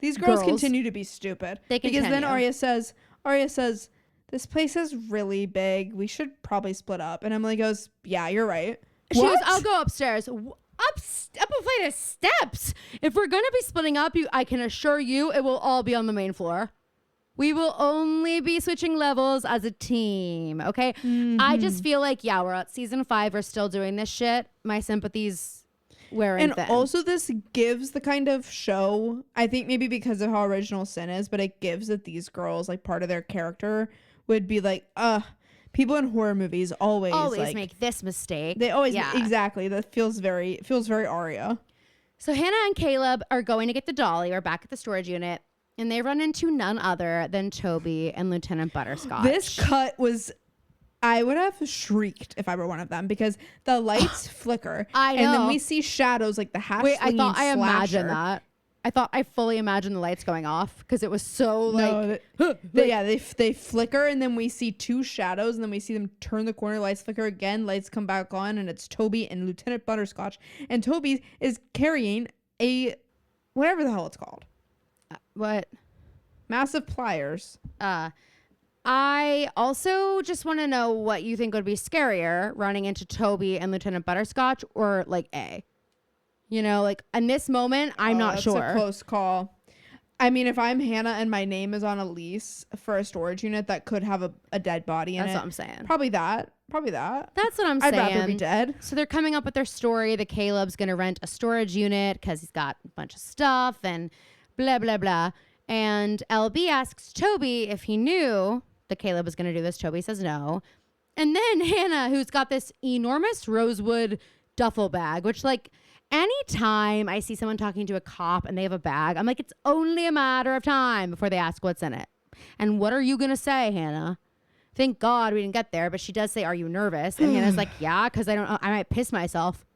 These girls continue to be stupid. They continue. Because then Arya says, this place is really big. We should probably split up. And Emily goes, yeah, you're right. She goes, I'll go upstairs. Up a flight of steps. If we're going to be splitting up, I can assure you it will all be on the main floor. We will only be switching levels as a team, okay? Mm-hmm. I just feel like, yeah, we're at season 5. We're still doing this shit. My sympathies wearing thin. And also this gives the kind of show, I think maybe because of how Original Sin is, but it gives that these girls, like part of their character would be like, people in horror movies always like, make this mistake. They always, exactly. That feels very Arya. So Hannah and Caleb are going to get the dolly. We're back at the storage unit. And they run into none other than Toby and Lieutenant Butterscotch. This cut was, I would have shrieked if I were one of them because the lights flicker. I know. And then we see shadows like the Hatchling I thought slasher. I imagined that. I thought I fully imagined the lights going off because it was so like. No, they flicker and then we see 2 shadows and then we see them turn the corner, lights flicker again, lights come back on, and it's Toby and Lieutenant Butterscotch. And Toby is carrying a, whatever the hell it's called. What? Massive pliers. I also just want to know what you think would be scarier, running into Toby and Lieutenant Butterscotch or like A. You know, like in this moment, I'm not sure. It's a close call. I mean, if I'm Hannah and my name is on a lease for a storage unit that could have a dead body in That's it. what I'm saying. Probably that. That's what I'm saying. I'd rather be dead. So they're coming up with their story that Caleb's going to rent a storage unit because he's got a bunch of stuff and blah, blah, blah. And LB asks Toby if he knew that Caleb was going to do this. Toby says no. And then Hannah, who's got this enormous rosewood duffel bag, which like anytime I see someone talking to a cop and they have a bag, I'm like, it's only a matter of time before they ask what's in it. And what are you going to say, Hannah? Thank God we didn't get there. But she does say, are you nervous? And Hannah's like, yeah, because I might piss myself.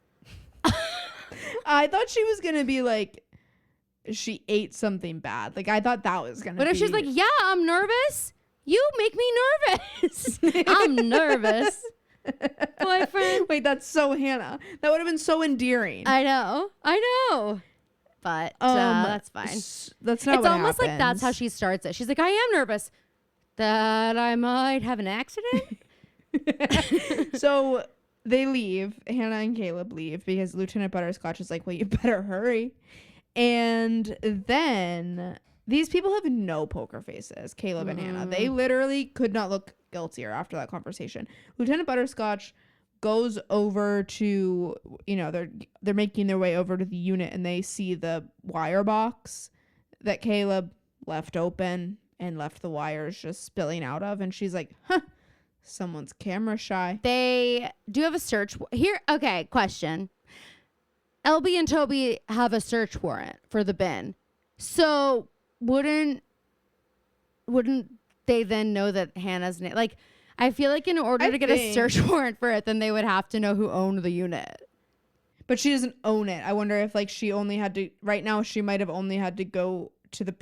I thought she was going to be like, she ate something bad. Like, I thought that was going to be. But if she's like, yeah, I'm nervous. You make me nervous. I'm nervous. Boyfriend. Wait, that's so Hannah. That would have been so endearing. I know. But that's fine. That's not it's what almost like that's happens. how she starts it. She's like, I am nervous that I might have an accident. So they leave. Hannah and Caleb leave because Lieutenant Butterscotch is like, well, you better hurry. And then these people have no poker faces, Caleb and Hannah. They literally could not look guiltier after that conversation. Lieutenant Butterscotch goes over to, they're making their way over to the unit and they see the wire box that Caleb left open and left the wires just spilling out of. And she's like, someone's camera shy. They do have a search here. Okay, question. LB and Toby have a search warrant for the bin. So wouldn't they then know that Hannah's name? Like, I feel like in order to get a search warrant for it, then they would have to know who owned the unit. But she doesn't own it. I wonder if like she only had to, right now she might have only had to go to the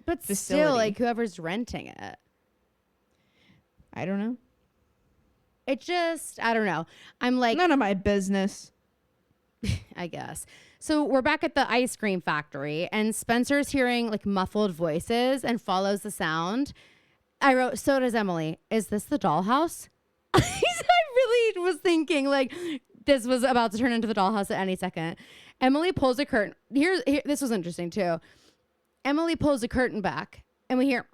But facility. still, like, whoever's renting it. I don't know. I don't know. I'm like, none of my business. I guess. So we're back at the ice cream factory and Spencer's hearing like muffled voices and follows the sound. I wrote, so does Emily. Is this the dollhouse? I really was thinking like this was about to turn into the dollhouse at any second. Emily pulls a curtain. Here, this was interesting too. Emily pulls a curtain back and we hear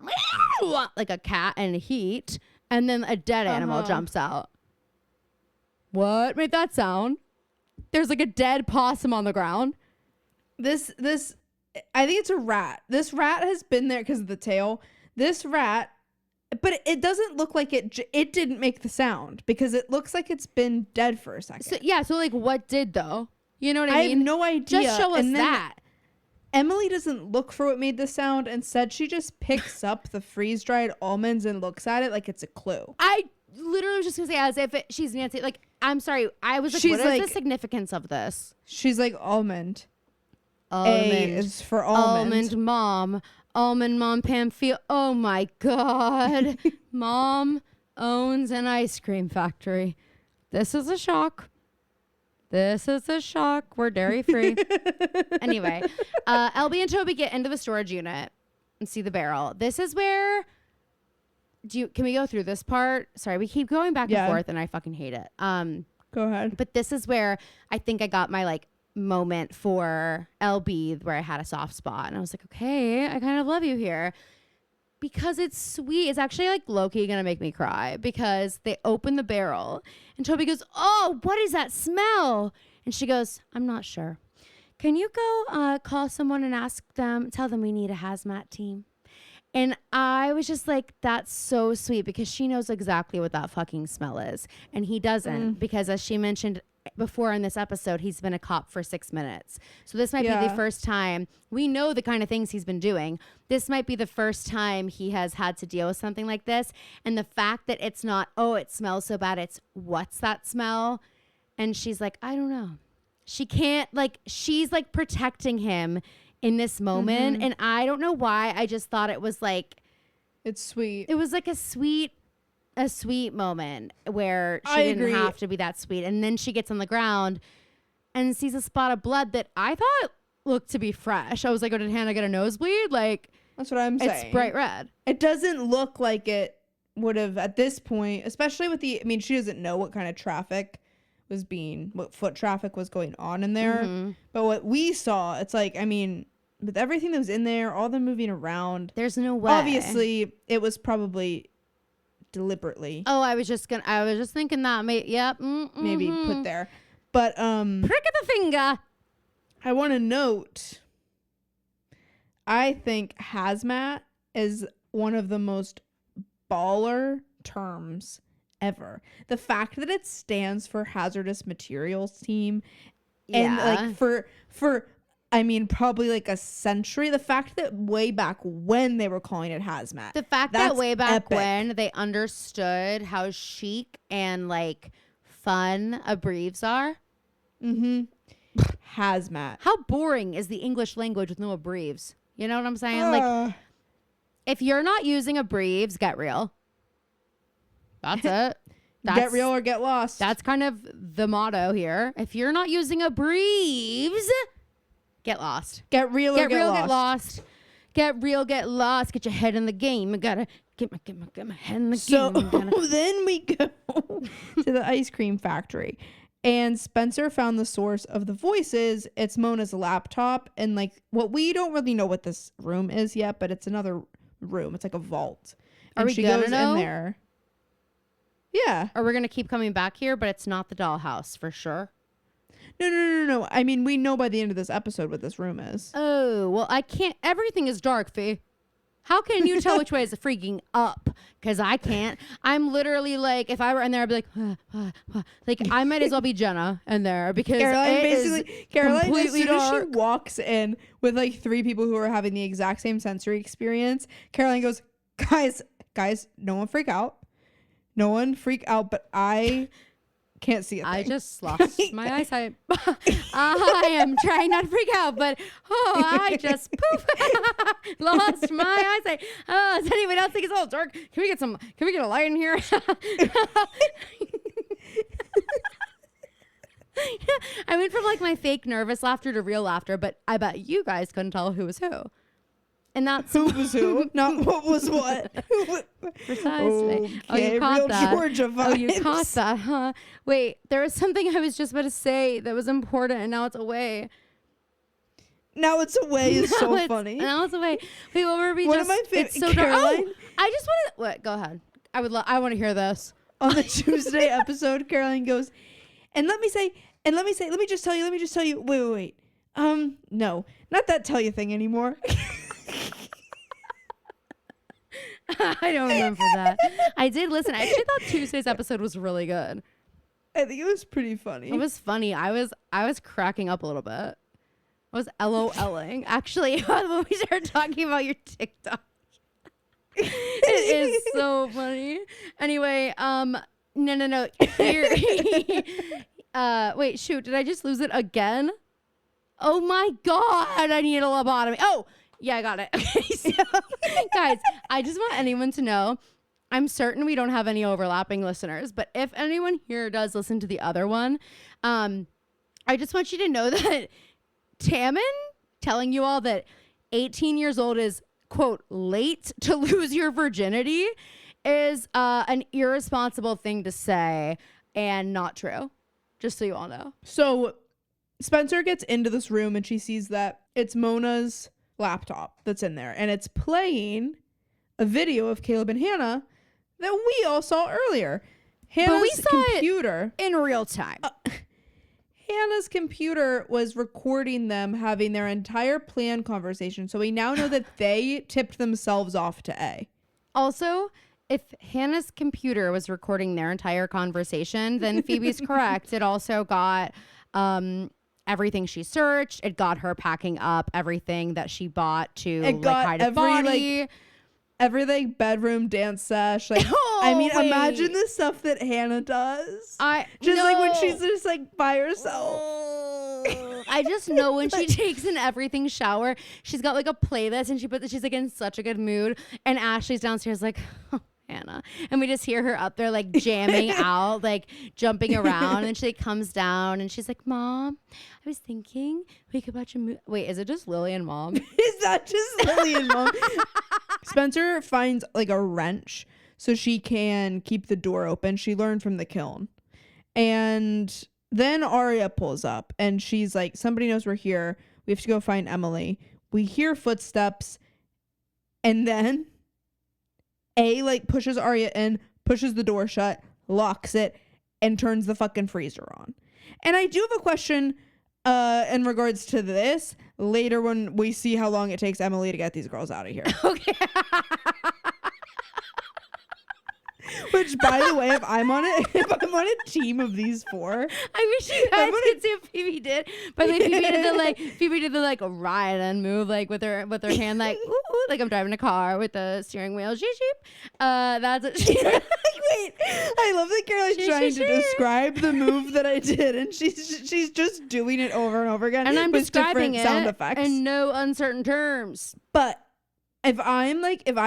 like a cat in heat and then a dead animal jumps out. What made that sound? There's like a dead possum on the ground. This I think it's a rat. This rat has been there because of the tail. This rat, but it doesn't look like it didn't make the sound because it looks like it's been dead for a second. So like what did though? You know what I mean? I have no idea. Just show us that. Emily doesn't look for what made the sound. Instead, she just picks up the freeze-dried almonds and looks at it like it's a clue. I literally was just gonna say as if she's Nancy. Like, I'm sorry. I was like, what is the significance of this? She's like almond. Almond. A is for almond. Almond mom Pamphile. Oh my God. Mom owns an ice cream factory. This is a shock. We're dairy free. Anyway, LB and Toby get into the storage unit and see the barrel. This is where can we go through this part? Sorry, we keep going back and forth and I fucking hate it. Go ahead. But this is where I think I got my like moment for LB where I had a soft spot and I was like, okay, I kind of love you here because it's sweet. It's actually like low-key gonna make me cry because they open the barrel and Toby goes, oh, what is that smell? And she goes, I'm not sure. Can you go call someone and tell them we need a hazmat team? And I was just like, that's so sweet because she knows exactly what that fucking smell is. And he doesn't because as she mentioned before in this episode, he's been a cop for 6 minutes. So this might be the first time we know the kind of things he's been doing. This might be the first time he has had to deal with something like this. And the fact that it's not, oh, it smells so bad. It's what's that smell? And she's like, I don't know. She can't she's like protecting him in this moment. And I don't know why. I just thought it was like, it's sweet. It was like a sweet moment where she didn't have to be that sweet. And then she gets on the ground and sees a spot of blood that I thought looked to be fresh. I was like, oh, did Hannah get a nosebleed? Like, that's what I'm saying. It's bright red. It doesn't look like it would have at this point, especially with she doesn't know what kind of traffic what foot traffic was going on in there. But what we saw, it's like, with everything that was in there, all the moving around, There's no way. obviously it was probably deliberately Oh, I was just thinking that. maybe put there. But Prick of the finger. I want to note, I think hazmat is one of the most baller terms ever. The fact that it stands for hazardous materials team, and like for I mean probably like a century, the fact that way back when they were calling it hazmat, The fact that way back epic. when they understood how chic and like fun abbreviations are. Hazmat. How boring is the English language with no abbreviations? You know what I'm saying? Like, if you're not using abbreviations, get real. That's it. Get real or get lost. That's kind of the motto here. If you're not using abbreviations, get lost. Get real or get lost. Get lost. Get real, get lost. Get your head in the game. I gotta get my head in the So game. then we go to the ice cream factory. And Spencer found the source of the voices. It's Mona's laptop. And like, we don't really know what this room is yet, but it's another room. It's like a vault. Are And we she gonna goes know? in there. Yeah. Or we're gonna keep coming back here, but it's not the dollhouse for sure. No. I mean, we know by the end of this episode what this room is. Oh, well, I can't. Everything is dark, Fee. How can you tell which way is freaking up? Because I can't. I'm literally like, if I were in there, I'd be like, like I might as well be Jenna in there because Caroline, as completely soon as she dark. walks in with like 3 people who are having the exact same sensory experience, Caroline goes, guys, no one freak out. No one freak out, but I can't see a thing. I just lost my eyesight. I am trying not to freak out, but I just poof lost my eyesight. Does anyone else think it's all dark? Can we get a light in here? I went from like my fake nervous laughter to real laughter, but I bet you guys couldn't tell who was who. And that's who was who, not what was what. Precisely. Okay, you caught real that. Georgia vibes. You caught that, huh? Wait, there was something I was just about to say that was important, and now it's away. Now it's away is so funny. Now it's away. Wait, what were we One just? of my It's so Caroline. dark. Oh, I just want to. What? Go ahead. I want to hear this. On the Tuesday episode, Caroline goes, let me just tell you. Wait. No, not that tell you thing anymore. I don't remember that. I did listen. I actually thought Tuesday's episode was really good. I think it was pretty funny. It was funny. I was cracking up a little bit. I was LOLing. Actually, when we started talking about your TikTok. It is so funny. Anyway, no. Here. Wait, shoot. Did I just lose it again? Oh my God. I need a lobotomy. Oh, yeah, I got it. Okay, so guys, I just want anyone to know, I'm certain we don't have any overlapping listeners, but if anyone here does listen to the other one, I just want you to know that Tammin telling you all that 18 years old is, quote, late to lose your virginity is an irresponsible thing to say and not true. Just so you all know. So Spencer gets into this room and she sees that it's Mona's laptop that's in there, and it's playing a video of Caleb and Hannah that we all saw earlier. Hannah's computer in real time. Hannah's computer was recording them having their entire plan conversation. So we now know that they tipped themselves off to A. Also, if Hannah's computer was recording their entire conversation, then Phoebe's correct. It also got everything she searched. It got her packing up everything that she bought to hide a body. Everything, bedroom, dance sesh. Like, imagine the stuff that Hannah does. When she's just like by herself. I just know when she takes an everything shower, she's got like a playlist and she's like in such a good mood. And Ashley's downstairs like, oh, Hannah. And we just hear her up there like jamming out, like jumping around. And she like, comes down and she's like, Mom, I was thinking we could watch a movie. Wait, is it just Lily and Mom? Is that just Lily and Mom? Spencer finds like a wrench so she can keep the door open. She learned from the kiln. And then Aria pulls up and she's like, somebody knows we're here. We have to go find Emily. we hear footsteps, and then A, like, pushes Arya in, pushes the door shut, locks it, and turns the fucking freezer on. And I do have a question in regards to this later when we see how long it takes Emily to get these girls out of here. Okay. Which, by the way, if I'm on a team of these four, I wish you guys could see what Phoebe did. But like Phoebe did the like ride and move like with her hand like ooh, ooh, like I'm driving a car with the steering wheel. Sheep. That's what she wait. I love that Caroline's trying to describe the move that I did, and she's just doing it over and over again. And I'm with describing different sound it effects in no uncertain terms. But if I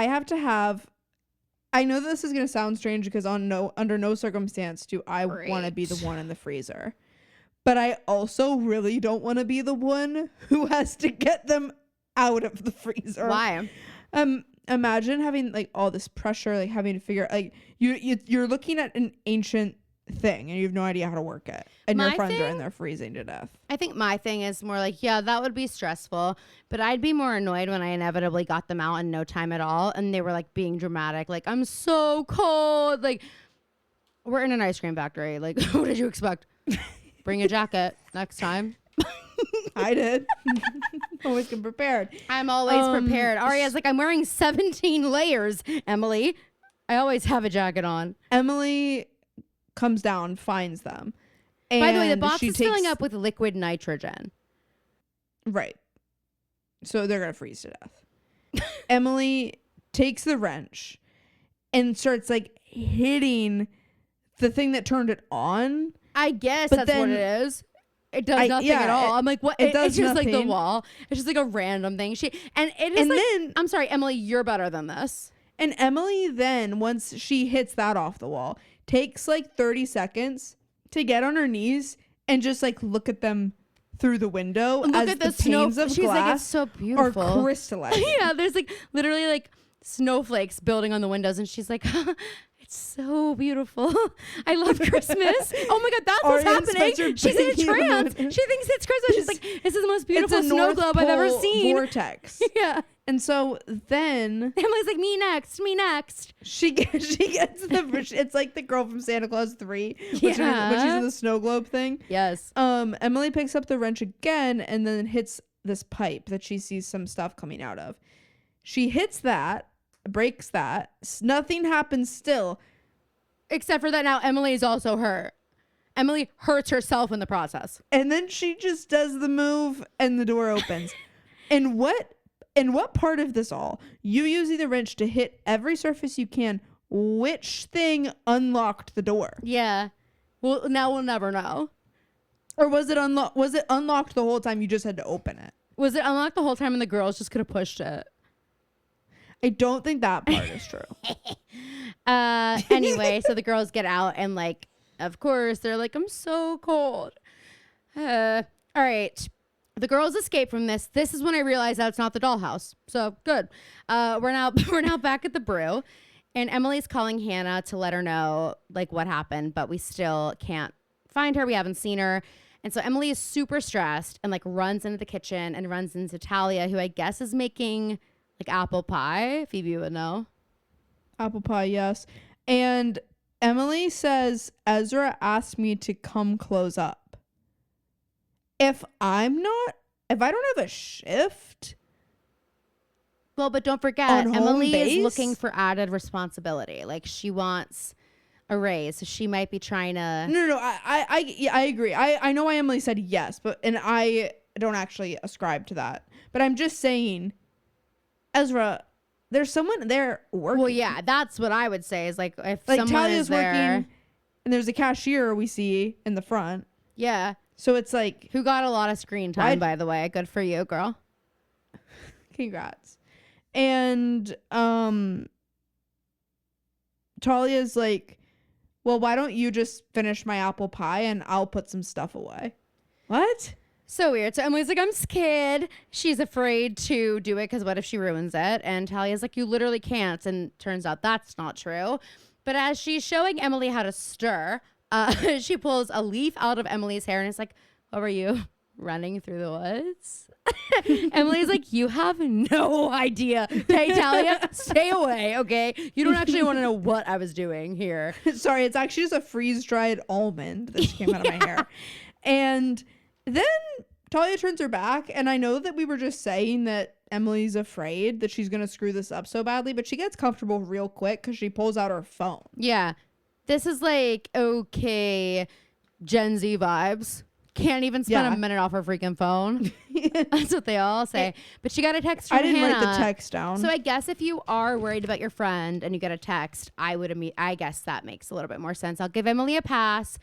have to have, I know this is going to sound strange because under no circumstance do I want to be the one in the freezer. But I also really don't want to be the one who has to get them out of the freezer. Why? Imagine having like all this pressure, like having to figure like you're looking at an ancient thing and you have no idea how to work it, and your friends are in there freezing to death. I think my thing is more like, yeah, that would be stressful, but I'd be more annoyed when I inevitably got them out in no time at all and they were like being dramatic, like I'm so cold, like we're in an ice cream factory, like what did you expect? Bring a jacket next time. I did. Always come prepared. I'm always prepared. Arya's like, I'm wearing 17 layers, Emily. I always have a jacket on. Emily comes down, finds them. And by the way, the box is filling up with liquid nitrogen. Right. So they're going to freeze to death. Emily takes the wrench and starts like hitting the thing that turned it on. I guess that's what it is. It does nothing at all. I'm like, what? It's just nothing. Like the wall. It's just like a random thing. I'm sorry, Emily, you're better than this. And Emily then, once she hits that off the wall, takes like 30 seconds to get on her knees and just like look at them through the window. Look as at the panes of She's glass like, it's so beautiful. Are crystallizing. Yeah, there's like literally like snowflakes building on the windows, and she's like, it's so beautiful. I love Christmas. Oh my God, that's what's happening. She's in a trance. She thinks it's Christmas. She's like, this is the most beautiful snow globe I've ever seen. Vortex. Yeah. And so then Emily's like, me next. She gets it's like the girl from Santa Claus 3, which is the snow globe thing. Yes. Emily picks up the wrench again and then hits this pipe that she sees some stuff coming out of. She hits that, breaks that. Nothing happens still. Except for that now Emily is also hurt. Emily hurts herself in the process. And then she just does the move and the door opens. And what part of this all? You using the wrench to hit every surface you can. Which thing unlocked the door? Yeah. Well, now we'll never know. Or was it unlocked? Was it unlocked the whole time? You just had to open it. Was it unlocked the whole time and the girls just could have pushed it? I don't think that part is true. Anyway, so the girls get out and like, of course, they're like, I'm so cold. All right. The girls escape from this. This is when I realized that's not the dollhouse. So good. We're now back at the brew, and Emily's calling Hannah to let her know like what happened, but we still can't find her. We haven't seen her. And so Emily is super stressed and like runs into the kitchen and runs into Talia, who I guess is making like apple pie. Phoebe would know. Apple pie, yes. And Emily says, Ezra asked me to come close up. If I don't have a shift. Well, but don't forget, Emily is looking for added responsibility. Like she wants a raise, so she might be trying to. No. I agree. I know why Emily said yes, and I don't actually ascribe to that. But I'm just saying, Ezra, there's someone there working. Well, yeah, that's what I would say is like if like someone Talia's is there, working, and there's a cashier we see in the front. Yeah. So it's like, who got a lot of screen time, by the way. Good for you, girl. Congrats. And Talia's like, well, why don't you just finish my apple pie and I'll put some stuff away? What? So weird. So Emily's like, I'm scared. She's afraid to do it because what if she ruins it? And Talia's like, you literally can't. And turns out that's not true. But as she's showing Emily how to stir, she pulls a leaf out of Emily's hair and is like, what were you running through the woods. Emily's like, you have no idea. Hey, Talia, stay away, okay? You don't actually want to know what I was doing here. Sorry, it's actually just a freeze-dried almond that just came out of my hair. And then Talia turns her back, and I know that we were just saying that Emily's afraid that she's going to screw this up so badly, but she gets comfortable real quick because she pulls out her phone. Yeah. This is like, okay, Gen Z vibes. Can't even spend a minute off her freaking phone. That's what they all say. But she got a text from Hannah. I didn't write the text down. So I guess if you are worried about your friend and you get a text, I guess that makes a little bit more sense. I'll give Emily a pass.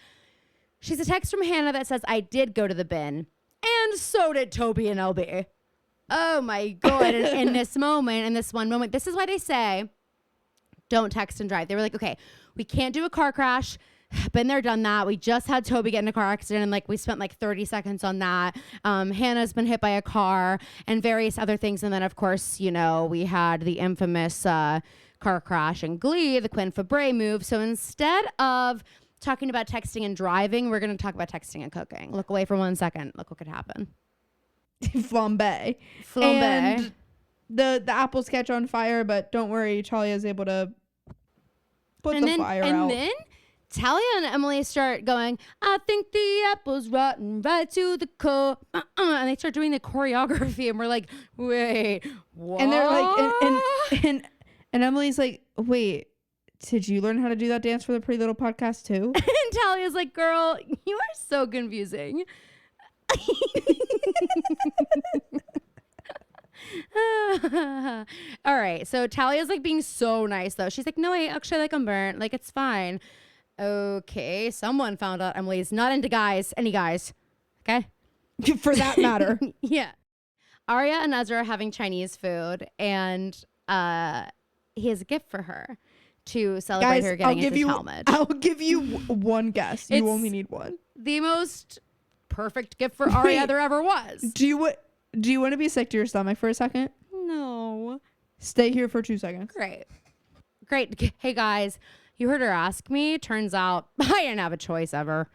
She's a text from Hannah that says, I did go to the bin. And so did Toby and LB. Oh my God. in this moment, in this one moment, this is why they say, don't text and drive. They were like, okay, we can't do a car crash. Been there, done that. We just had Toby get in a car accident and we spent 30 seconds on that. Hannah's been hit by a car and various other things. And then of course, we had the infamous car crash in Glee, the Quinn Fabray move. So instead of talking about texting and driving, we're going to talk about texting and cooking. Look away for 1 second. Look what could happen. Flambe. And the apples catch on fire, but don't worry, Talia is able to put the fire out. And then Talia and Emily start going, I think the apple's rotten right to the core. And they start doing the choreography, and we're like, wait, what? And they're like, and Emily's like, wait, did you learn how to do that dance for the Pretty Little Podcast too? And Talia's like, girl, you are so confusing. All right, so Talia's being so nice though. She's like, no, I actually I'm burnt, it's fine. Okay, someone found out Emily's not into any guys, okay? For that matter. Yeah. Arya and Ezra are having Chinese food, and he has a gift for her to celebrate her getting into Talmud. I'll give you one guess. You only need one. The most perfect gift for Arya there ever was. Do you want to be sick to your stomach for a second? No. Stay here for 2 seconds. Great. Hey guys, you heard her ask me. Turns out I didn't have a choice ever.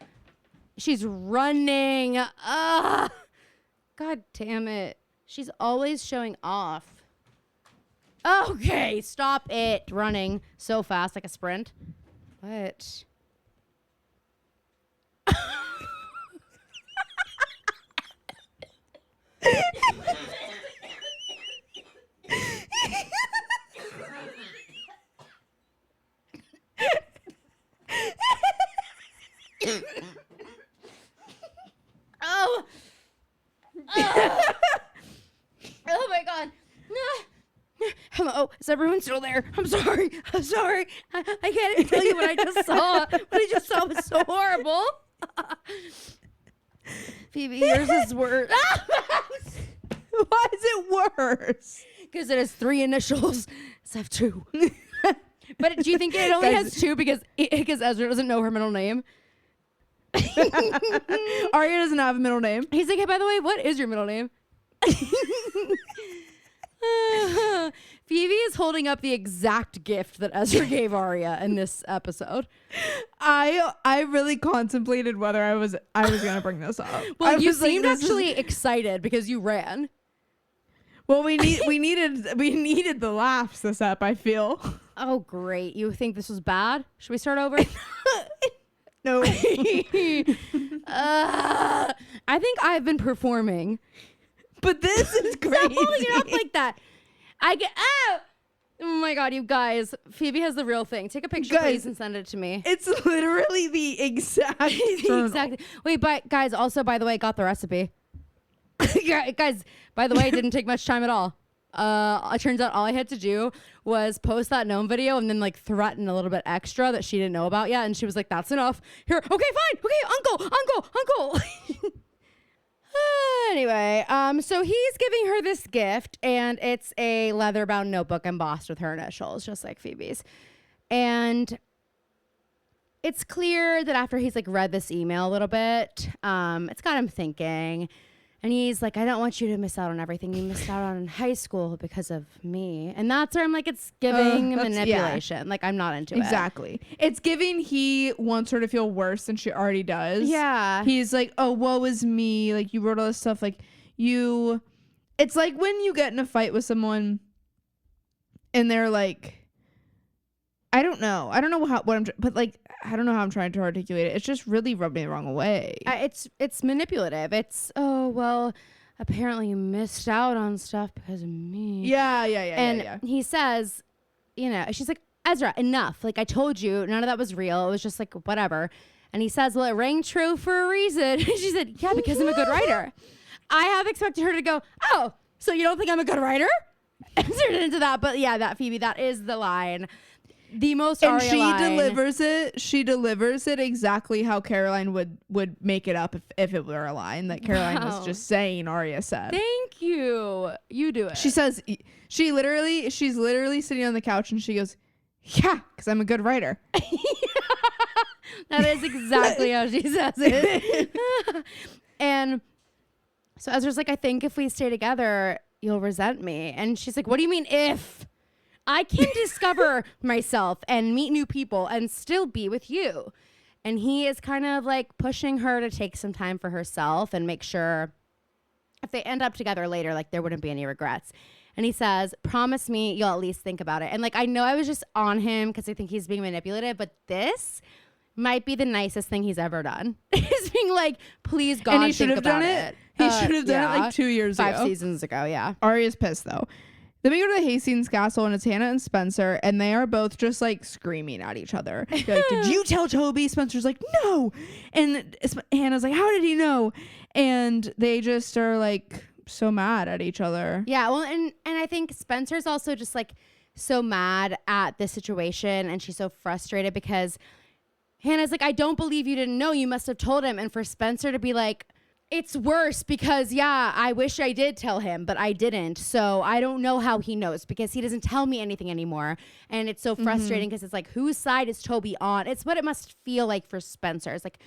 She's running. God damn it. She's always showing off. Okay, stop it. Running so fast like a sprint. What? Oh my God. Hello, is everyone still there? I'm sorry. I can't even tell you what I just saw. What I just saw was so horrible. Phoebe, yours is worse. Why is it worse? Because it has 3 initials. It's have 2. But do you think it only has 2 because Ezra doesn't know her middle name? Arya doesn't have a middle name. He's like, hey, by the way, what is your middle name? Phoebe is holding up the exact gift that Ezra gave Arya in this episode. I really contemplated whether I was gonna bring this up. Well, you seemed actually excited because you ran. Well, we needed the laughs this up, I feel. Oh, great. You think this was bad? Should we start over? No. I think I've been performing. But this is crazy. Stop holding it up like that. Oh my God, you guys. Phoebe has the real thing. Take a picture, please, and send it to me. It's literally the exact journal. Wait, but guys, also, by the way, got the recipe. Guys, by the way, it didn't take much time at all. It turns out all I had to do was post that gnome video and then threaten a little bit extra that she didn't know about yet. And she was like, that's enough. Here, okay, fine. Okay, uncle. Anyway, so he's giving her this gift, and it's a leather-bound notebook embossed with her initials, just like Phoebe's. And it's clear that after he's read this email a little bit, it's got him thinking. And he's like, I don't want you to miss out on everything you missed out on in high school because of me. And that's where I'm like, it's giving manipulation. Yeah. Like, I'm not into it. Exactly. It's giving he wants her to feel worse than she already does. Yeah. He's like, oh, woe is me. Like, you wrote all this stuff. Like, you... It's like when you get in a fight with someone and they're like... I don't know what I'm... But, like, I don't know how I'm trying to articulate it. It's just really rubbed me the wrong way. It's manipulative. It's, oh, well, apparently you missed out on stuff because of me. Yeah. And he says, you know, she's like, Ezra, enough. Like, I told you, none of that was real. It was just like, whatever. And he says, well, it rang true for a reason. She said, yeah, because I'm a good writer. I have expected her to go, oh, so you don't think I'm a good writer? Answered into that. But yeah, that Phoebe, that is the line. The most and Aria she line. delivers it exactly how Caroline would make it up if it were a line that Caroline was just saying Aria said. Thank you. You do it. She says she's literally sitting on the couch and she goes, yeah, because I'm a good writer. That is exactly how she says it. And so Ezra's like, I think if we stay together, you'll resent me. And she's like, what do you mean if? I can discover myself and meet new people and still be with you. And he is kind of like pushing her to take some time for herself and make sure if they end up together later, like there wouldn't be any regrets. And he says, promise me you'll at least think about it. And like, I know I was just on him because I think he's being manipulative, but this might be the nicest thing he's ever done. He's being like, please God, and he should have done it. He should have done it like 2 years ago. 5 seasons ago, yeah. Aria's pissed though. Then we go to the Hastings Castle and it's Hannah and Spencer and they are both just like screaming at each other. They're like, did you tell Toby? Spencer's like, no. And Hannah's like, how did he know? And they just are like so mad at each other. Yeah, well, and I think Spencer's also just like so mad at the situation and she's so frustrated because Hannah's like, I don't believe you didn't know. You must have told him. And for Spencer to be like, it's worse because, yeah, I wish I did tell him, but I didn't. So I don't know how he knows because he doesn't tell me anything anymore. And it's so frustrating because it's like, whose side is Toby on? It's what it must feel like for Spencer. It's like,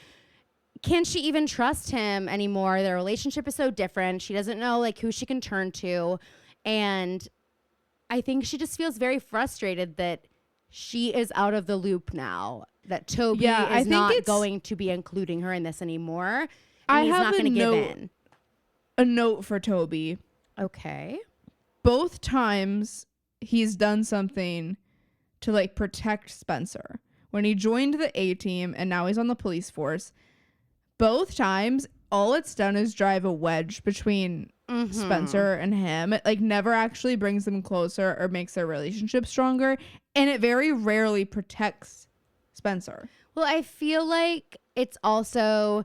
can she even trust him anymore? Their relationship is so different. She doesn't know like who she can turn to. And I think she just feels very frustrated that she is out of the loop now, that Toby is not going to be including her in this anymore. And he's not going to give in. A note for Toby. Okay. Both times he's done something to like protect Spencer. When he joined the A-team and now he's on the police force, both times all it's done is drive a wedge between Spencer and him. It like never actually brings them closer or makes their relationship stronger. And it very rarely protects Spencer. Well, I feel like it's also...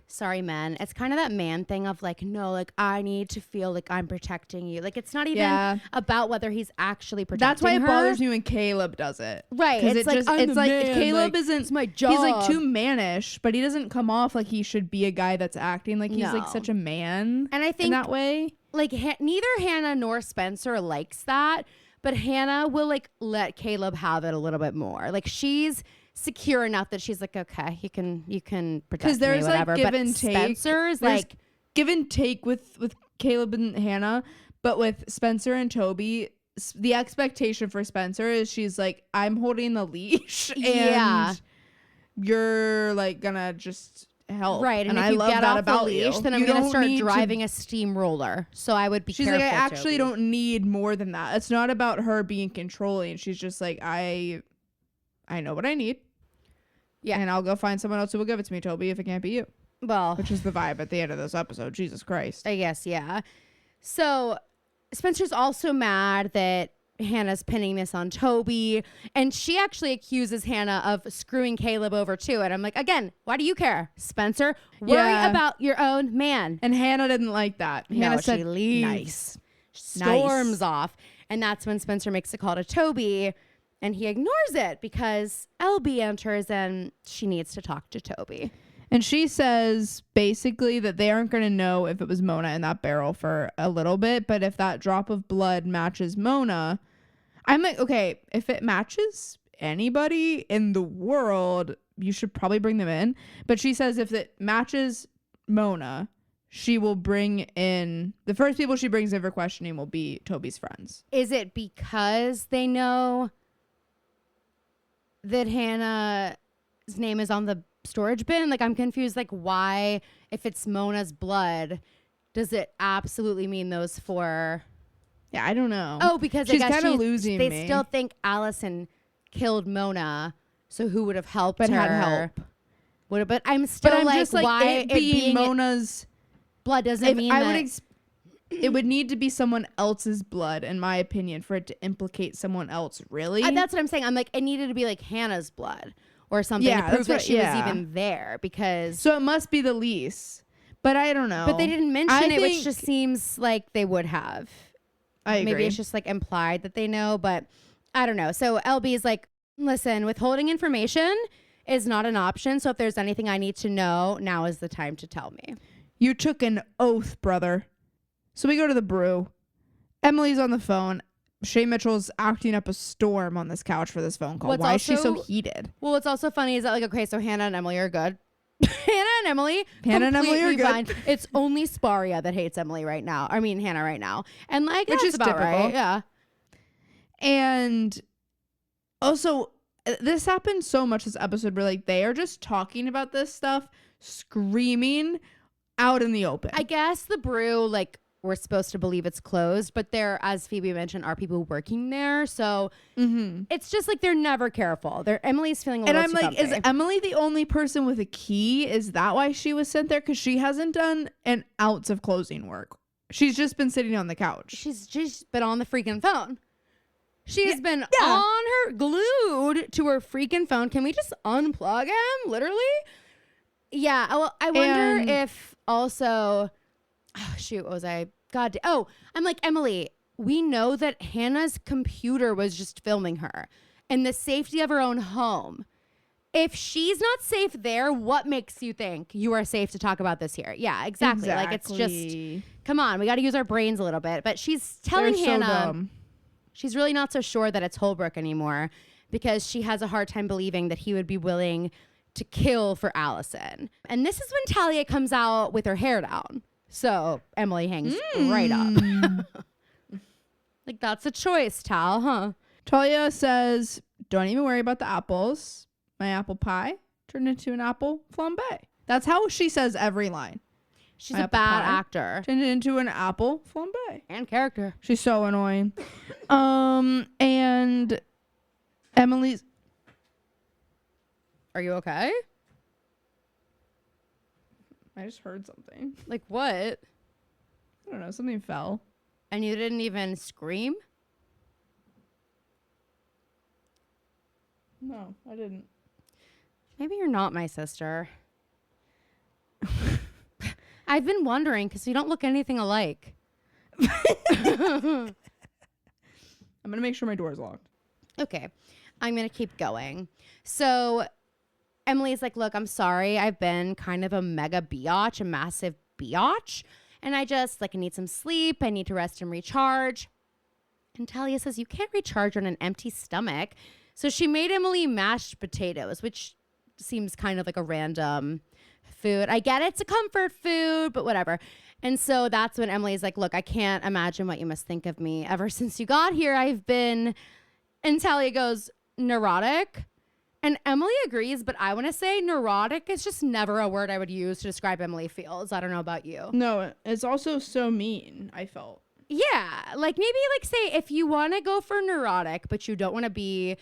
Sorry, man. It's kind of that man thing of like, no, like I need to feel like I'm protecting you. Like it's not even about whether he's actually protecting That's why her. it bothers me when Caleb does it. Right. It's like, it's like man. Caleb like, isn't, it's my job. He's like too mannish, but he doesn't come off like he should be a guy that's acting like he's like such a man. And I think in that way, like neither Hannah nor Spencer likes that, but Hannah will like let Caleb have it a little bit more. Like she's secure enough that she's like, okay, you can protect me, there's whatever. like give but and take. Spencer's like give and take with Caleb and Hannah, but with Spencer and Toby, the expectation for Spencer is she's like, I'm holding the leash and you're like gonna just help, right? And if I you love get that off about the leash, you. then I'm gonna start driving a steamroller. So I would be. She's careful, like, I actually Toby. don't need more than that. It's not about her being controlling. She's just like, I know what I need. Yeah. And I'll go find someone else who will give it to me, Toby, if it can't be you. Well, which is the vibe at the end of this episode. Jesus Christ. I guess, yeah. So Spencer's also mad that Hannah's pinning this on Toby. And she actually accuses Hannah of screwing Caleb over too. And I'm like, again, why do you care? Spencer, worry about your own man. And Hannah didn't like that. Hannah said, she leaves. Nice. Storms off. And that's when Spencer makes a call to Toby. And he ignores it because LB enters and she needs to talk to Toby. And she says basically that they aren't going to know if it was Mona in that barrel for a little bit. But if that drop of blood matches Mona, I'm like, okay, if it matches anybody in the world, you should probably bring them in. But she says if it matches Mona, she will bring in, the first people she brings in for questioning will be Toby's friends. Is it because they know that Hannah's name is on the storage bin? Like, I'm confused. Like, why, if it's Mona's blood, does it absolutely mean those four? Yeah, I don't know. Oh, because she's I guess kind of losing they me. still think Allison killed Mona, so who would have helped her? But had help. But I'm still like, just like, why it being Mona's blood doesn't mean that. It would need to be someone else's blood, in my opinion, for it to implicate someone else. Really, that's what I'm saying. I'm like, it needed to be like Hannah's blood or something to prove that she was even there, because so it must be the lease. But I don't know. But they didn't mention it, which just seems like they would have. I agree. Maybe it's just like implied that they know, but I don't know. So LB is like, listen, withholding information is not an option. So if there's anything I need to know, now is the time to tell me. You took an oath, brother. So we go to the brew. Emily's on the phone. Shay Mitchell's acting up a storm on this couch for this phone call. Why is she so heated? Well, what's also funny is that, like, okay, so Hannah and Emily are good. Hannah and Emily are good. Fine. It's only Sparia that hates Emily right now. I mean, Hannah right now. And like, which is about typical. Right. Yeah. And also, this happened so much this episode where like they are just talking about this stuff, screaming out in the open. I guess the brew, like, we're supposed to believe it's closed, but there, as Phoebe mentioned, are people working there. So it's just like they're never careful. Emily's feeling a little too comfy. Is Emily the only person with a key? Is that why she was sent there? Because she hasn't done an ounce of closing work. She's just been sitting on the couch. She's been on the freaking phone. She's been on her, glued to her freaking phone. Can we just unplug him? Literally? Yeah. Well, I wonder if also... Oh, shoot, what was I? I'm like, Emily, we know that Hannah's computer was just filming her in the safety of her own home. If she's not safe there, what makes you think you are safe to talk about this here? Yeah, exactly. Like, it's just, come on, we got to use our brains a little bit. But she's telling Hannah, she's really not so sure that it's Holbrook anymore, because she has a hard time believing that he would be willing to kill for Allison. And this is when Talia comes out with her hair down. So Emily hangs right up. Like, that's a choice, Tal, huh? Talia says, don't even worry about the apples. My apple pie turned into an apple flambe. That's how she says every line. She's a bad actor. Turned into an apple flambe. And character. She's so annoying. And Emily's... Are you okay? I just heard something. Like what? I don't know. Something fell. And you didn't even scream? No, I didn't. Maybe you're not my sister. I've been wondering because you don't look anything alike. I'm going to make sure my door is locked. Okay. I'm going to keep going. So... Emily's like, look, I'm sorry. I've been kind of a mega biatch, a massive biatch. And I just, like, I need some sleep. I need to rest and recharge. And Talia says, you can't recharge on an empty stomach. So she made Emily mashed potatoes, which seems kind of like a random food. I get it's a comfort food, but whatever. And so that's when Emily's like, look, I can't imagine what you must think of me. Ever since you got here, I've been... And Talia goes, neurotic? And Emily agrees, but I want to say neurotic is just never a word I would use to describe Emily Fields. I don't know about you. No, it's also so mean, I felt. Yeah, like maybe like say if you want to go for neurotic, but you don't want to be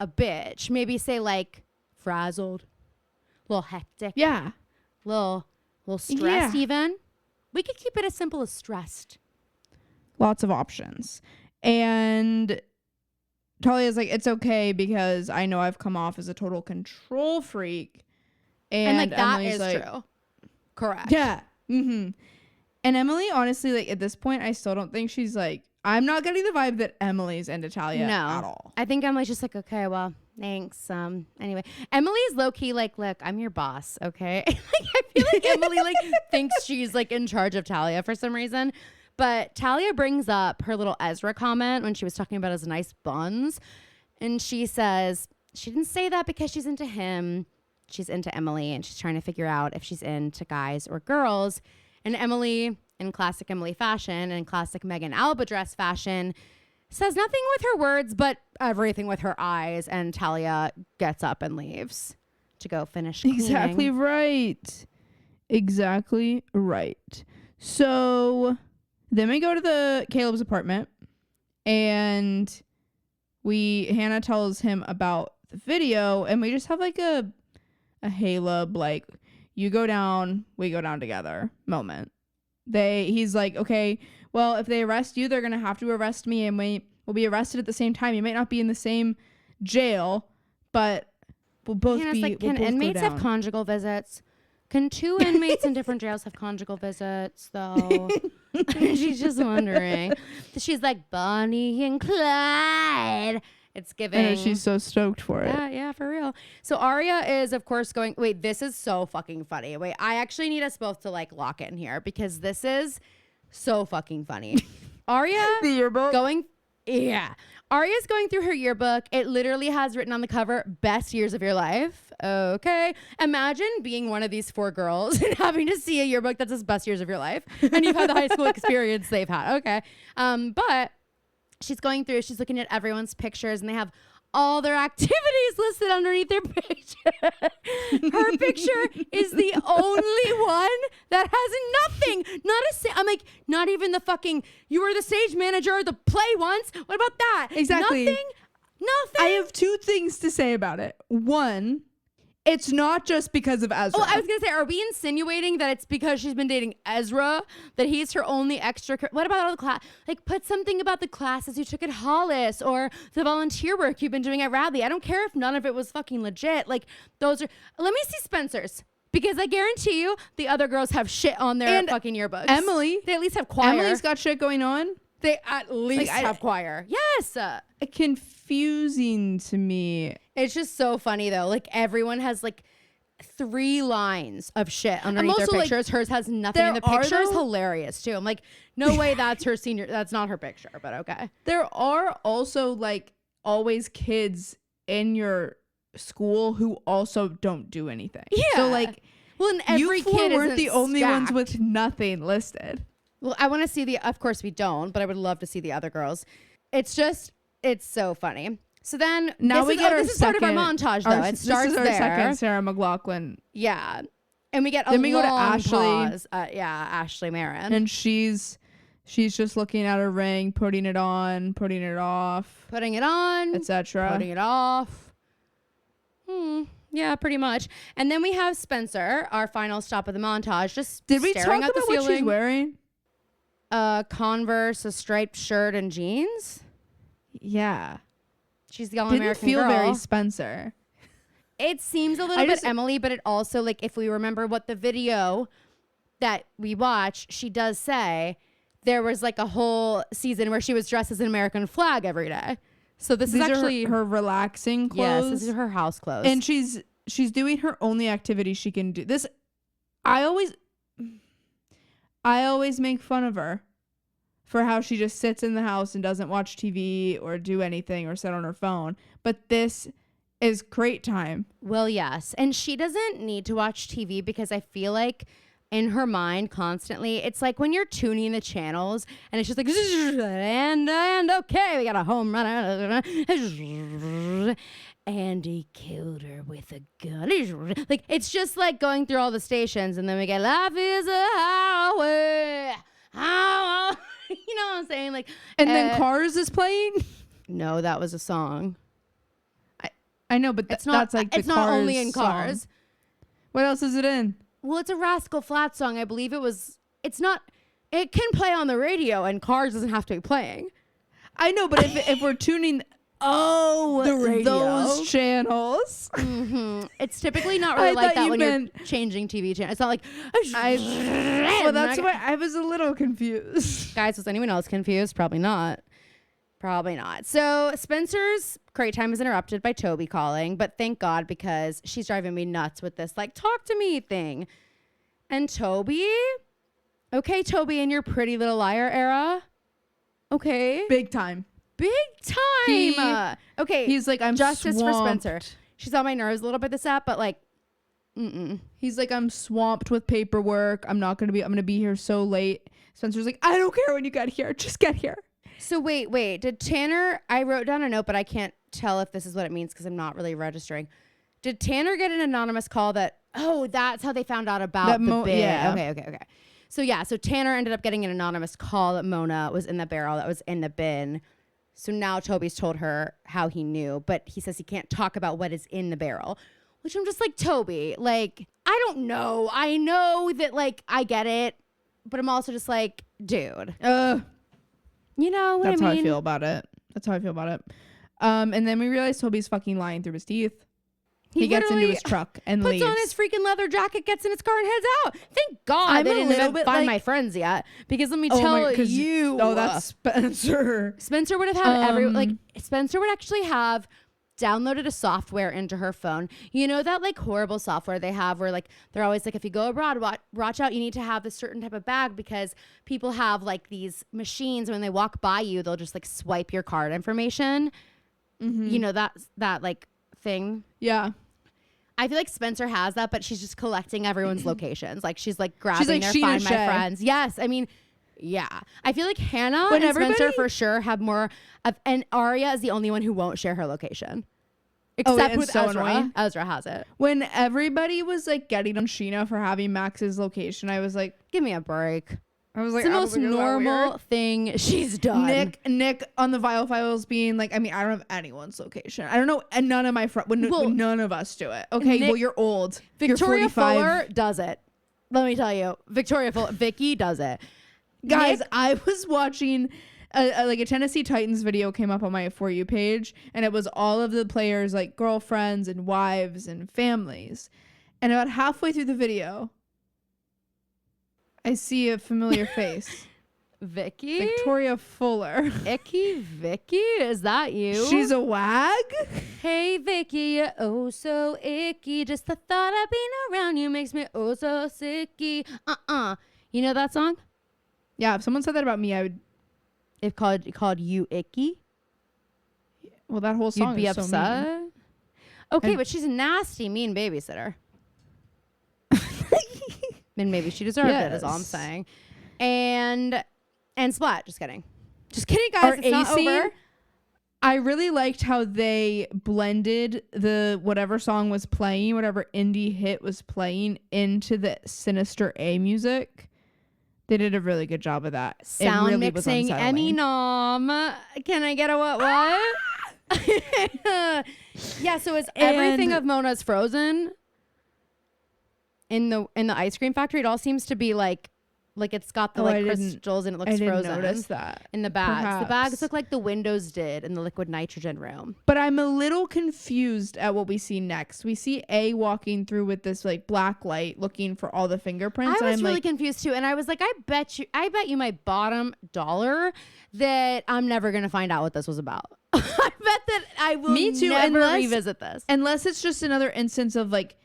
a bitch, maybe say like frazzled, a little hectic. Yeah. Little stressed even. We could keep it as simple as stressed. Lots of options. And... Talia's like, it's okay because I know I've come off as a total control freak. And like, that Emily's is like, true. Correct. Yeah. Mm-hmm. And Emily, honestly, like at this point, I still don't think she's like, I'm not getting the vibe that Emily's into Talia at all. I think Emily's just like, okay, well, thanks. Anyway, Emily's low key like, look, I'm your boss. Okay. Like, I feel like Emily like thinks she's like in charge of Talia for some reason. But Talia brings up her little Ezra comment when she was talking about his nice buns. And she says she didn't say that because she's into him. She's into Emily and she's trying to figure out if she's into guys or girls. And Emily, in classic Emily fashion and classic Megan Alba dress fashion, says nothing with her words, but everything with her eyes. And Talia gets up and leaves to go finish cleaning. Exactly right. Exactly right. So then we go to Caleb's apartment, and Hannah tells him about the video, and we just have like a Caleb, like, you go down, we go down together moment. He's like, okay, well, if they arrest you, they're gonna have to arrest me, and we will be arrested at the same time. You might not be in the same jail, but we'll both Hannah's be. like, We'll can both inmates go have down. conjugal visits? Can 2 inmates in different jails have conjugal visits, though? She's just wondering. She's like, Bonnie and Clyde. It's giving. I know, she's so stoked for it. Yeah, for real. So Arya is, of course, going. Wait, this is so fucking funny. Wait, I actually need us both to like lock in here because this is so fucking funny. Arya, The yearbook. Yeah. Arya's going through her yearbook. It literally has written on the cover, best years of your life. Okay. Imagine being one of these 4 girls and having to see a yearbook that says best years of your life. And you've had the high school experience they've had. Okay. But she's going through, she's looking at everyone's pictures, and they have all their activities listed underneath their picture. Her picture is the only one that has nothing. I'm like, not even the fucking, you were the stage manager of the play once. What about that? Exactly. Nothing. I have 2 things to say about it. One, it's not just because of Ezra. Oh, I was going to say, are we insinuating that it's because she's been dating Ezra, that he's her only extra? What about all the class? Like, put something about the classes you took at Hollis or the volunteer work you've been doing at Radley. I don't care if none of it was fucking legit. Like, those are, let me see Spencer's. Because I guarantee you, the other girls have shit on their fucking yearbooks. Emily. They at least have choir. Emily's got shit going on. They at least have choir. Yes. Confusing to me. It's just so funny, though. Like, everyone has, like, 3 lines of shit underneath their pictures. Hers has nothing. And the picture is hilarious, too. I'm like, no way that's her senior. That's not her picture, but okay. There are also, like, always kids in your school who also don't do anything. Yeah. So, like, well, and every you 4 kid weren't the only stacked. ones with nothing listed. Well, I want to see of course we don't, but I would love to see the other girls. It's so funny. So then Now we get our this is part of our montage, though. It starts this is our there. second Sarah McLachlan. Yeah. And we get Then a we go to long Ashley. pause. Ashley Marin. And she's just looking at her ring, putting it on, putting it off, Putting it on, etc. putting it off. Yeah, pretty much. And then we have Spencer, our final stop of the montage, just Did we staring talk at the about what she's ceiling. wearing? Converse, a striped shirt, and jeans. Yeah. She's the Didn't all-American feel girl. very Spencer. It seems a little bit Emily, but it also, like, if we remember what the video that we watched, she does say there was like a whole season where she was dressed as an American flag every day. So this is actually her relaxing clothes. Yes, this is her house clothes. And she's doing her only activity she can do. This I always make fun of her for how she just sits in the house and doesn't watch TV or do anything or sit on her phone. But this is great time. Well, yes. And she doesn't need to watch TV because I feel like in her mind constantly, it's like when you're tuning the channels and it's just like, and okay, we got a home run. And he killed her with a gun. Like, it's just like going through all the stations, and then we get life is a highway. You know what I'm saying? Like, and then Cars is playing. No, that was a song. I know, but It's not. that's like it's the not Cars only in Cars. song. What else is it in? Well, it's a Rascal Flatts song. I believe it was. It's not. It can play on the radio, and Cars doesn't have to be playing. I know, but if we're tuning, the radio. those channels. Mm-hmm. It's typically not really like that when you're changing TV channel. It's not like. Well, that's why I was a little confused. Guys, was anyone else confused? Probably not. Probably not. So Spencer's crate time is interrupted by Toby calling, but thank God, because she's driving me nuts with this, like, talk to me thing. And Toby, okay, Toby, in your Pretty Little Liar era, okay, Big time. Okay, He's like, I'm justice swamped. for Spencer. She's on my nerves a little bit this app, but like, He's like, I'm swamped with paperwork. I'm going to be here so late. Spencer's like, I don't care when you get here. Just get here. So wait. Did Tanner, I wrote down a note, but I can't tell if this is what it means because I'm not really registering. Did Tanner get an anonymous call that, that's how they found out about the bin? Yeah. Okay. So Tanner ended up getting an anonymous call that Mona was in the barrel that was in the bin. So now Toby's told her how he knew, but he says he can't talk about what is in the barrel, which I'm just like, Toby, like, I don't know. I know that, like, I get it, but I'm also just like, dude. You know what I mean? That's how I feel about it. And then we realize Toby's fucking lying through his teeth. He gets into his truck and puts leaves. on his freaking leather jacket, gets in his car and heads out. Thank God they didn't even find my friends yet. Because let me tell you. Oh, that's Spencer. Spencer would have had Spencer would actually have downloaded a software into her phone. You know that like horrible software they have where like they're always like, if you go abroad, watch out, you need to have a certain type of bag because people have like these machines when they walk by you, they'll just like swipe your card information. Mm-hmm. You know that like thing. Yeah. I feel like Spencer has that, but she's just collecting everyone's locations. Like she's like grabbing their Find My Friends. Yes. I mean, yeah. I feel like Hannah and Spencer for sure have more of, and Aria is the only one who won't share her location. Except with Ezra. Annoying. Ezra has it. When everybody was like getting on Sheena for having Max's location, I was like, give me a break. I was like, it's the most normal thing she's done. Nick on the Vile Files being like, I mean, I don't have anyone's location. I don't know, and none of my friends, when none of us do it. Okay, well, you're old. Victoria Fuller does it. Let me tell you, Vicky does it. Guys, Nick, I was watching a Tennessee Titans video came up on my For You page, and it was all of the players' like girlfriends and wives and families. And about halfway through the video, I see a familiar face. Vicky? Victoria Fuller. Vicky? Is that you? She's a wag? Hey, Vicky, you're oh so icky. Just the thought of being around you makes me oh so sicky. You know that song? Yeah, if someone said that about me, I would... If called you icky? Well, that whole song You'd be is upset? so mean. Okay, but she's a nasty, mean babysitter. And maybe she deserved it, is all I'm saying. And Splat, just kidding, guys. It's not over. I really liked how they blended the whatever song was playing, whatever indie hit was playing, into the Sinister A music. They did a really good job of that. Sound really mixing Eminem. Can I get a what? Yeah, so is everything of Mona's frozen? In the ice cream factory, it all seems to be like it's got the crystals and it looks frozen. I didn't notice that. In the bags. Perhaps. The bags look like the windows did in the liquid nitrogen room. But I'm a little confused at what we see next. We see A walking through with this like black light looking for all the fingerprints. I was really confused too. And I was like, I bet you my bottom dollar that I'm never going to find out what this was about. I bet that I will never revisit this. Unless it's just another instance of like,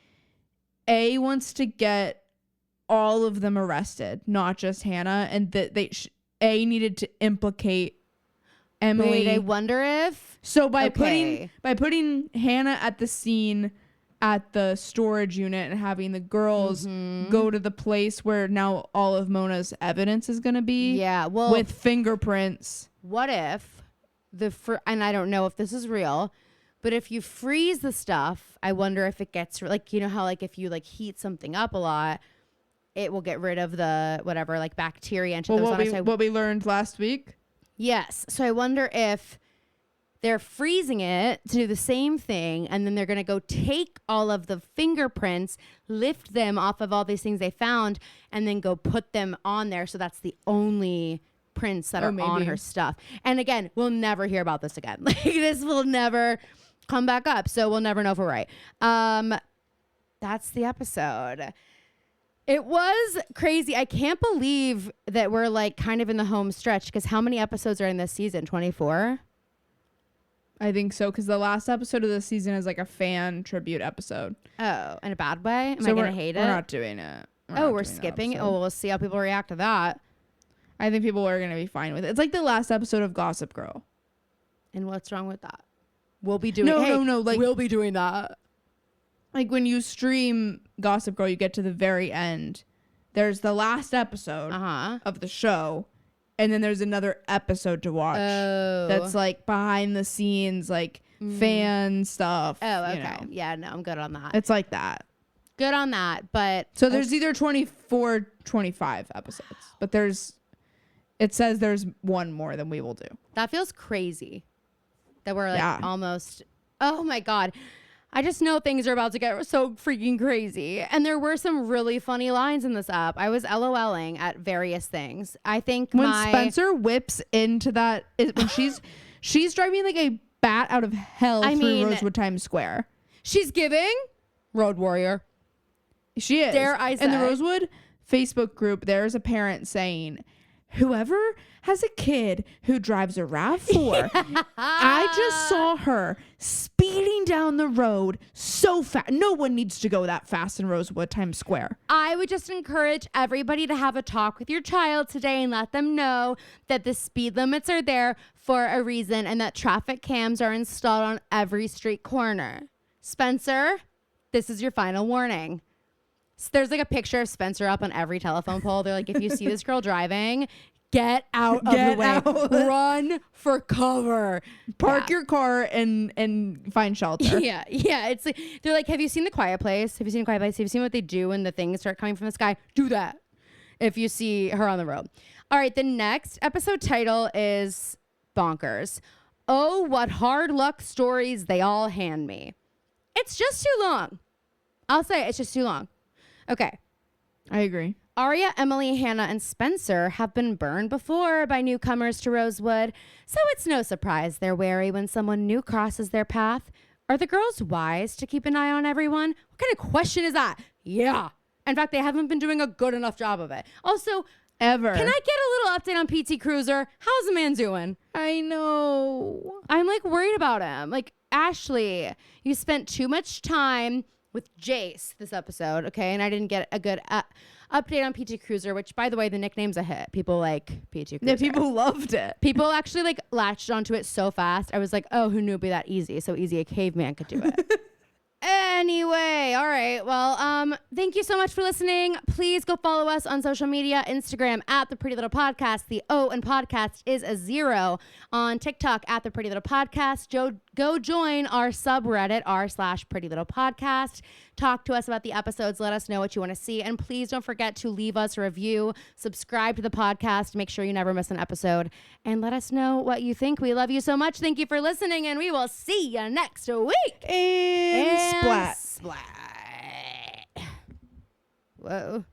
A wants to get all of them arrested, not just Hannah, and that A needed to implicate Emily. Wait, I wonder if by putting Hannah at the scene at the storage unit and having the girls go to the place where now all of Mona's evidence is going to be. Yeah, well, with fingerprints. What if and I don't know if this is real. But if you freeze the stuff, I wonder if it gets like, you know how like if you like heat something up a lot, it will get rid of the whatever like bacteria into those. What we learned last week. Yes. So I wonder if they're freezing it to do the same thing, and then they're going to go take all of the fingerprints, lift them off of all these things they found, and then go put them on there. So that's the only prints that are on her stuff. And again, we'll never hear about this again. Like this will never come back up, so we'll never know if we're right. That's the episode. It was crazy. I can't believe that we're like kind of in the home stretch, because how many episodes are in this season? 24? I think so, because the last episode of the season is like a fan tribute episode. Oh, in a bad way? Am I gonna hate it? We're not doing it. We're skipping it. Oh, we'll see how people react to that. I think people are gonna be fine with it. It's like the last episode of Gossip Girl. And what's wrong with that? We'll be doing no. Like we'll be doing that. like when you stream Gossip Girl, you get to the very end. There's the last episode of the show, and then there's another episode to watch. That's like behind the scenes, like fan stuff. Oh, okay. You know. Yeah, no, I'm good on that. It's like that. Good on that, but so there's either 24, 25 episodes, but it says there's one more than we will do. That feels crazy. That we're like almost. Oh my God. I just know things are about to get so freaking crazy. And there were some really funny lines in this app. I was LOLing at various things. I think when Spencer whips into that, when she's driving like a bat out of hell through Rosewood Times Square. She's giving Road Warrior. She is. Dare I say. In the Rosewood Facebook group, there's a parent saying, whoever has a kid who drives a RAV4, I just saw her speeding down the road so fast. No one needs to go that fast in Rosewood Times Square. I would just encourage everybody to have a talk with your child today and let them know that the speed limits are there for a reason and that traffic cams are installed on every street corner. Spencer, this is your final warning. So there's like a picture of Spencer up on every telephone pole. They're like, if you see this girl driving, get out of the way. Run for cover. Park your car and find shelter. Yeah. It's like, they're like, have you seen The Quiet Place? Have you seen The Quiet Place? Have you seen what they do when the things start coming from the sky? Do that if you see her on the road. All right. The next episode title is bonkers. Oh, what hard luck stories they all hand me. It's just too long. I'll say it's just too long. Okay. I agree. Aria, Emily, Hannah, and Spencer have been burned before by newcomers to Rosewood, so it's no surprise they're wary when someone new crosses their path. Are the girls wise to keep an eye on everyone? What kind of question is that? Yeah. In fact, they haven't been doing a good enough job of it. Also, ever. Can I get a little update on PT Cruiser? How's the man doing? I know. I'm like worried about him. Like, Ashley, you spent too much time with Jace this episode, okay? And I didn't get a good update on PT Cruiser, which, by the way, the nickname's a hit. People like PT Cruiser. Yeah, people loved it. People actually like latched onto it so fast. I was like, oh, who knew it'd be that easy? So easy a caveman could do it. Anyway, all right. Well, thank you so much for listening. Please go follow us on social media, Instagram at The Pretty Little Podcast. The O in podcast is a 0. On TikTok at The Pretty Little Podcast. Go join our subreddit, r/Pretty Little Podcast. Talk to us about the episodes. Let us know what you want to see. And please don't forget to leave us a review. Subscribe to the podcast. Make sure you never miss an episode. And let us know what you think. We love you so much. Thank you for listening. And we will see you next week. And splat. Splat. Whoa.